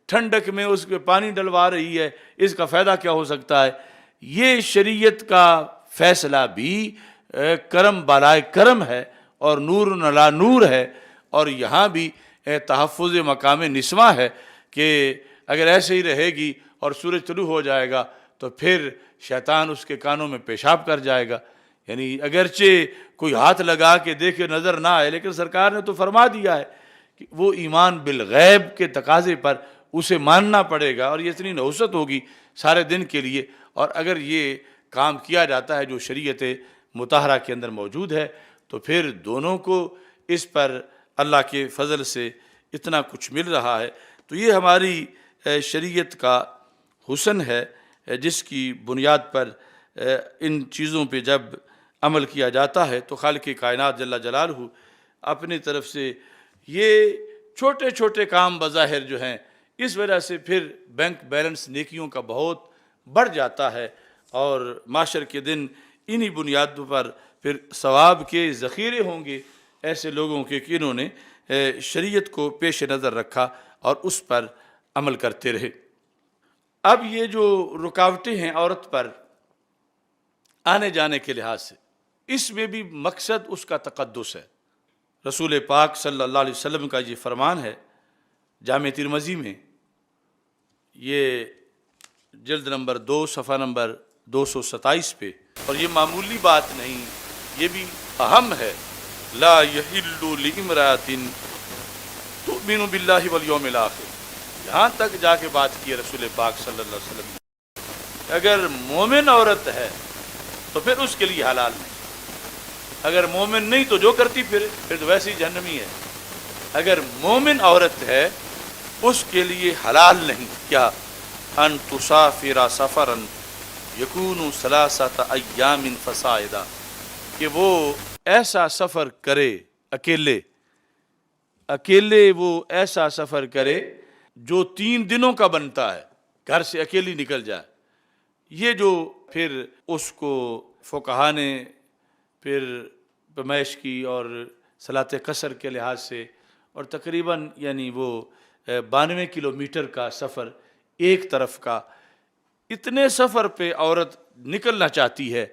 [SPEAKER 1] ٹھنڈک میں اس پہ پانی ڈلوا رہی ہے، اس کا فائدہ کیا ہو سکتا ہے. یہ شریعت کا فیصلہ بھی کرم بالائے کرم ہے اور نور علی نور ہے. اور یہاں بھی تحفظ مقام نسواں ہے کہ اگر ایسے ہی رہے گی اور سورج طلوع ہو جائے گا تو پھر شیطان اس کے کانوں میں پیشاب کر جائے گا. یعنی اگرچہ کوئی ہاتھ لگا کے دیکھے نظر نہ آئے، لیکن سرکار نے تو فرما دیا ہے کہ وہ ایمان بالغیب کے تقاضے پر اسے ماننا پڑے گا. اور یہ اتنی نحوست ہوگی سارے دن کے لیے. اور اگر یہ کام کیا جاتا ہے جو شریعت مطہرہ کے اندر موجود ہے تو پھر دونوں کو اس پر اللہ کے فضل سے اتنا کچھ مل رہا ہے. تو یہ ہماری شریعت کا حسن ہے جس کی بنیاد پر ان چیزوں پہ جب عمل کیا جاتا ہے تو خالق کائنات جل جلالہ اپنی طرف سے یہ چھوٹے چھوٹے کام بظاہر جو ہیں اس وجہ سے پھر بینک بیلنس نیکیوں کا بہت بڑھ جاتا ہے. اور معاشر کے دن انہی بنیادوں پر پھر ثواب کے ذخیرے ہوں گے ایسے لوگوں کے کہ انہوں نے شریعت کو پیش نظر رکھا اور اس پر عمل کرتے رہے. اب یہ جو رکاوٹیں ہیں عورت پر آنے جانے کے لحاظ سے، اس میں بھی مقصد اس کا تقدس ہے. رسول پاک صلی اللہ علیہ وسلم کا یہ فرمان ہے جامع ترمذی میں، یہ جلد نمبر 2 صفحہ نمبر 227 پہ، اور یہ معمولی بات نہیں، یہ بھی اہم ہے. لا یحل لامرأۃ تؤمن باللہ والیوم الآخر، یہاں تک جا کے بات کی ہے رسول پاک صلی اللہ علیہ وسلم نے. اگر مومن عورت ہے تو پھر اس کے لیے حلال نہیں. اگر مومن نہیں تو جو کرتی پھر تو ویسے ہی جہنمی ہے. اگر مومن عورت ہے اس کے لیے حلال نہیں. کیا؟ ان تسافر سفرا یکون 3 ایام فصاعدا، کہ وہ ایسا سفر کرے اکیلے وہ ایسا سفر کرے جو 3 دنوں کا بنتا ہے، گھر سے اکیلی نکل جائے. یہ جو پھر اس کو فقہا نے پھر پیمائش کی اور صلاۃ قصر کے لحاظ سے، اور تقریباً یعنی وہ 92 کلومیٹر کا سفر ایک طرف کا، اتنے سفر پہ عورت نکلنا چاہتی ہے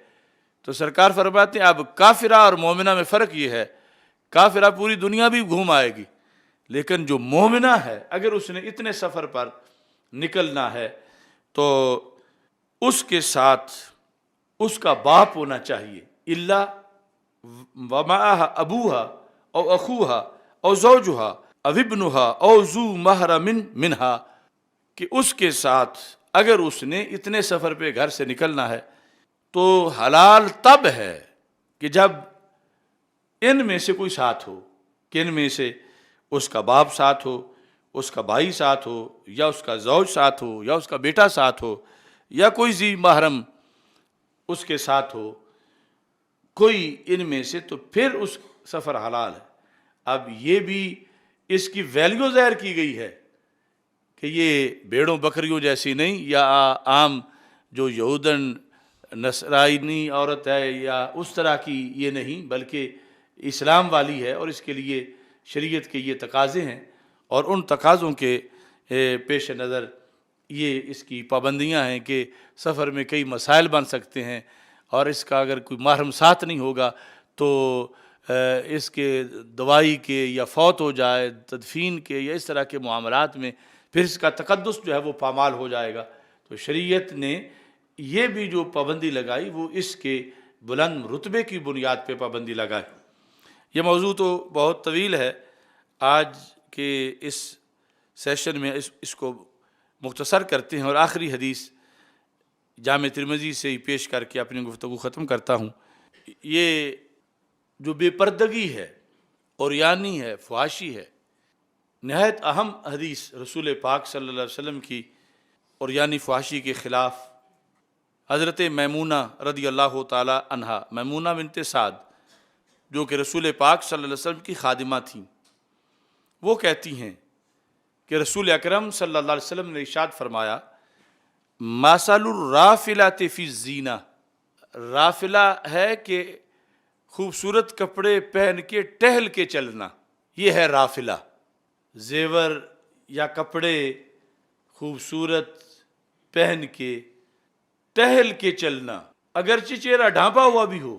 [SPEAKER 1] تو سرکار فرماتے ہیں اب کافرہ اور مومنہ میں فرق یہ ہے، کافرہ پوری دنیا بھی گھوم آئے گی، لیکن جو مومنہ ہے اگر اس نے اتنے سفر پر نکلنا ہے تو اس کے ساتھ اس کا باپ ہونا چاہیے، الا ومعها ابوها او اخوها او زوجها او ابنها او ذو محرم منها، کہ اس کے ساتھ اگر اس نے اتنے سفر پہ گھر سے نکلنا ہے تو حلال تب ہے کہ جب ان میں سے کوئی ساتھ ہو، کہ ان میں سے اس کا باپ ساتھ ہو، اس کا بھائی ساتھ ہو، یا اس کا زوج ساتھ ہو، یا اس کا بیٹا ساتھ ہو، یا کوئی ذی محرم اس کے ساتھ ہو، کوئی ان میں سے، تو پھر اس سفر حلال ہے. اب یہ بھی اس کی ویلیو ظاہر کی گئی ہے کہ یہ بھیڑوں بکریوں جیسی نہیں، یا عام جو یہودن نصرانی عورت ہے یا اس طرح کی یہ نہیں، بلکہ اسلام والی ہے، اور اس کے لیے شریعت کے یہ تقاضے ہیں، اور ان تقاضوں کے پیش نظر یہ اس کی پابندیاں ہیں کہ سفر میں کئی مسائل بن سکتے ہیں، اور اس کا اگر کوئی محرم ساتھ نہیں ہوگا تو اس کے دوائی کے یا فوت ہو جائے، تدفین کے یا اس طرح کے معاملات میں پھر اس کا تقدس جو ہے وہ پامال ہو جائے گا. تو شریعت نے یہ بھی جو پابندی لگائی وہ اس کے بلند رتبے کی بنیاد پہ پابندی لگائی. یہ موضوع تو بہت طویل ہے، آج کے اس سیشن میں اس کو مختصر کرتے ہیں، اور آخری حدیث جامع ترمذی سے ہی پیش کر کے اپنی گفتگو ختم کرتا ہوں. یہ جو بے پردگی ہے، عریانی ہے، فحاشی ہے، نہایت اہم حدیث رسول پاک صلی اللہ علیہ وسلم کی عریانی فحاشی کے خلاف حضرت میمونہ رضی اللہ تعالی عنہا، میمونہ بنت سعد، جو کہ رسول پاک صلی اللہ علیہ وسلم کی خادمہ تھیں، وہ کہتی ہیں کہ رسول اکرم صلی اللہ علیہ وسلم نے ارشاد فرمایا، مثل الرافلۃ فی الزینہ، رافلہ ہے کہ خوبصورت کپڑے پہن کے ٹہل کے چلنا، یہ ہے رافلہ، زیور یا کپڑے خوبصورت پہن کے ٹہل کے چلنا، اگرچہ چہرہ ڈھانپا ہوا بھی ہو،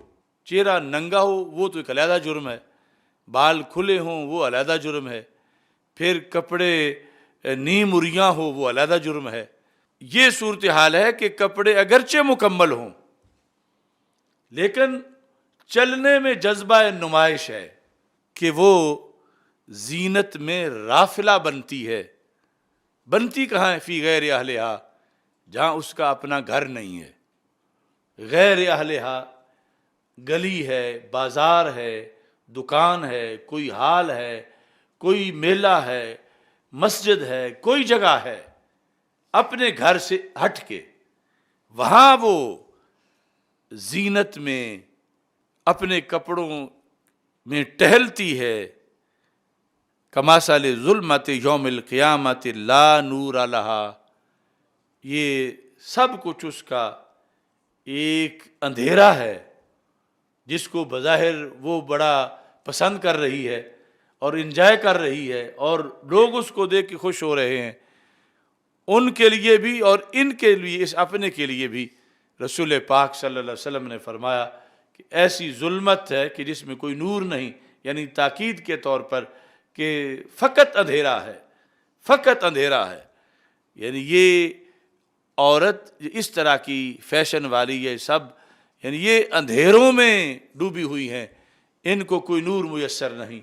[SPEAKER 1] چہرہ ننگا ہو وہ تو ایک علیحدہ جرم ہے، بال کھلے ہوں وہ علیحدہ جرم ہے، پھر کپڑے نیم اریاں ہو وہ علیحدہ جرم ہے۔ یہ صورتحال ہے کہ کپڑے اگرچہ مکمل ہوں لیکن چلنے میں جذبہ نمائش ہے کہ وہ زینت میں رافلہ بنتی ہے۔ بنتی کہاں ہے؟ فی غیر اہلہا، جہاں اس کا اپنا گھر نہیں ہے، غیر اہلہا، گلی ہے، بازار ہے، دکان ہے، کوئی ہال ہے، کوئی میلہ ہے، مسجد ہے، کوئی جگہ ہے اپنے گھر سے ہٹ کے، وہاں وہ زینت میں اپنے کپڑوں میں ٹہلتی ہے۔ کمثل ظلمۃ یوم القیامۃ لا نور لہا، یہ سب کچھ اس کا ایک اندھیرا ہے جس کو بظاہر وہ بڑا پسند کر رہی ہے اور انجوائے کر رہی ہے اور لوگ اس کو دیکھ کے خوش ہو رہے ہیں، ان کے لیے بھی اور ان کے لیے، اس اپنے کے لیے بھی رسول پاک صلی اللہ علیہ وسلم نے فرمایا کہ ایسی ظلمت ہے کہ جس میں کوئی نور نہیں، یعنی تاکید کے طور پر کہ فقط اندھیرا ہے، فقط اندھیرا ہے۔ یعنی یہ عورت اس طرح کی فیشن والی، یہ سب یعنی یہ اندھیروں میں ڈوبی ہوئی ہیں، ان کو کوئی نور میسر نہیں۔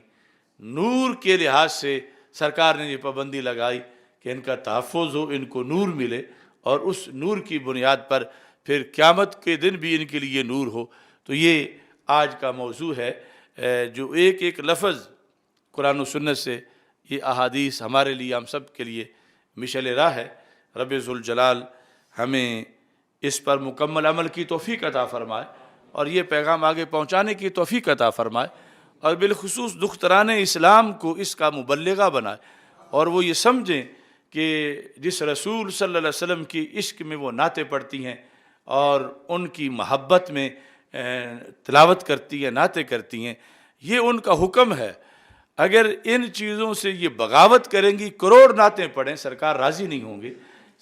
[SPEAKER 1] نور کے لحاظ سے سرکار نے یہ پابندی لگائی کہ ان کا تحفظ ہو، ان کو نور ملے، اور اس نور کی بنیاد پر پھر قیامت کے دن بھی ان کے لیے نور ہو۔ تو یہ آج کا موضوع ہے، جو ایک ایک لفظ قرآن و سنت سے، یہ احادیث ہمارے لیے، ہم سب کے لیے مشعل راہ ہے۔ رب ذوالجلال ہمیں اس پر مکمل عمل کی توفیق عطا فرمائے اور یہ پیغام آگے پہنچانے کی توفیق عطا فرمائے، اور بالخصوص دختران اسلام کو اس کا مبلغہ بنائے، اور وہ یہ سمجھیں کہ جس رسول صلی اللہ علیہ وسلم کی عشق میں وہ نعتیں پڑھتی ہیں اور ان کی محبت میں تلاوت کرتی ہیں، نعتیں کرتی ہیں، یہ ان کا حکم ہے۔ اگر ان چیزوں سے یہ بغاوت کریں گی، کروڑ نعتیں پڑھیں، سرکار راضی نہیں ہوں گے۔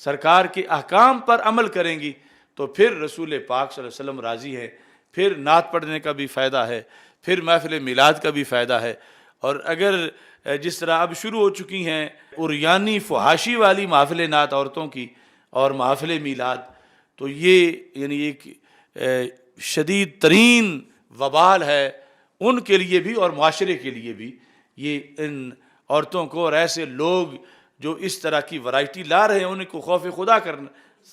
[SPEAKER 1] سرکار کے احکام پر عمل کریں گی تو پھر رسول پاک صلی اللہ علیہ وسلم راضی ہے، پھر نعت پڑھنے کا بھی فائدہ ہے، پھر محفل میلاد کا بھی فائدہ ہے۔ اور اگر جس طرح اب شروع ہو چکی ہیں عریانی فحاشی والی محفل نعت عورتوں کی اور محفل میلاد، تو یہ یعنی ایک شدید ترین وبال ہے ان کے لیے بھی اور معاشرے کے لیے بھی۔ یہ ان عورتوں کو اور ایسے لوگ جو اس طرح کی ورائٹی لا رہے ہیں ان کو خوف خدا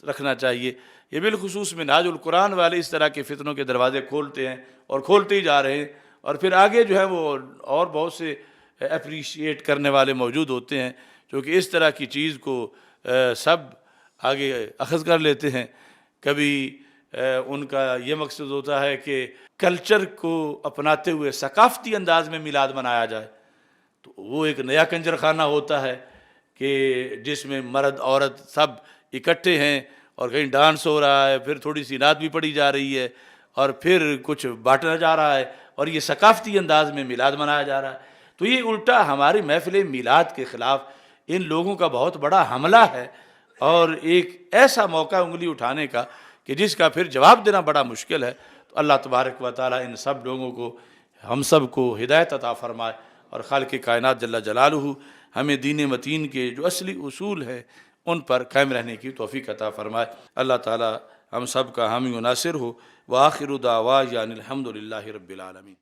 [SPEAKER 1] رکھنا چاہیے۔ یہ بالخصوص منہاج القرآن والے اس طرح کے فتنوں کے دروازے کھولتے ہیں اور کھولتے ہی جا رہے ہیں، اور پھر آگے جو ہے وہ اور بہت سے اپریشیٹ کرنے والے موجود ہوتے ہیں جو کہ اس طرح کی چیز کو سب آگے اخذ کر لیتے ہیں۔ کبھی ان کا یہ مقصد ہوتا ہے کہ کلچر کو اپناتے ہوئے ثقافتی انداز میں میلاد منایا جائے، تو وہ ایک نیا کنجر خانہ ہوتا ہے کہ جس میں مرد عورت سب اکٹھے ہیں اور کہیں ڈانس ہو رہا ہے، پھر تھوڑی سی نعت بھی پڑھی جا رہی ہے اور پھر کچھ بانٹا جا رہا ہے، اور یہ ثقافتی انداز میں میلاد منایا جا رہا ہے۔ تو یہ الٹا ہماری محفل میلاد کے خلاف ان لوگوں کا بہت بڑا حملہ ہے، اور ایک ایسا موقع انگلی اٹھانے کا کہ جس کا پھر جواب دینا بڑا مشکل ہے۔ تو اللہ تبارک و تعالی ان سب لوگوں کو، ہم سب کو ہدایت عطا فرمائے، اور خالق کائنات جل جلالہ ہمیں دین متین کے جو اصلی اصول ہیں ان پر قائم رہنے کی توفیق عطا فرمائے۔ اللہ تعالی ہم سب کا حامی و ناصر ہو۔ وآخر دعوانا الحمد للہ رب العالمین۔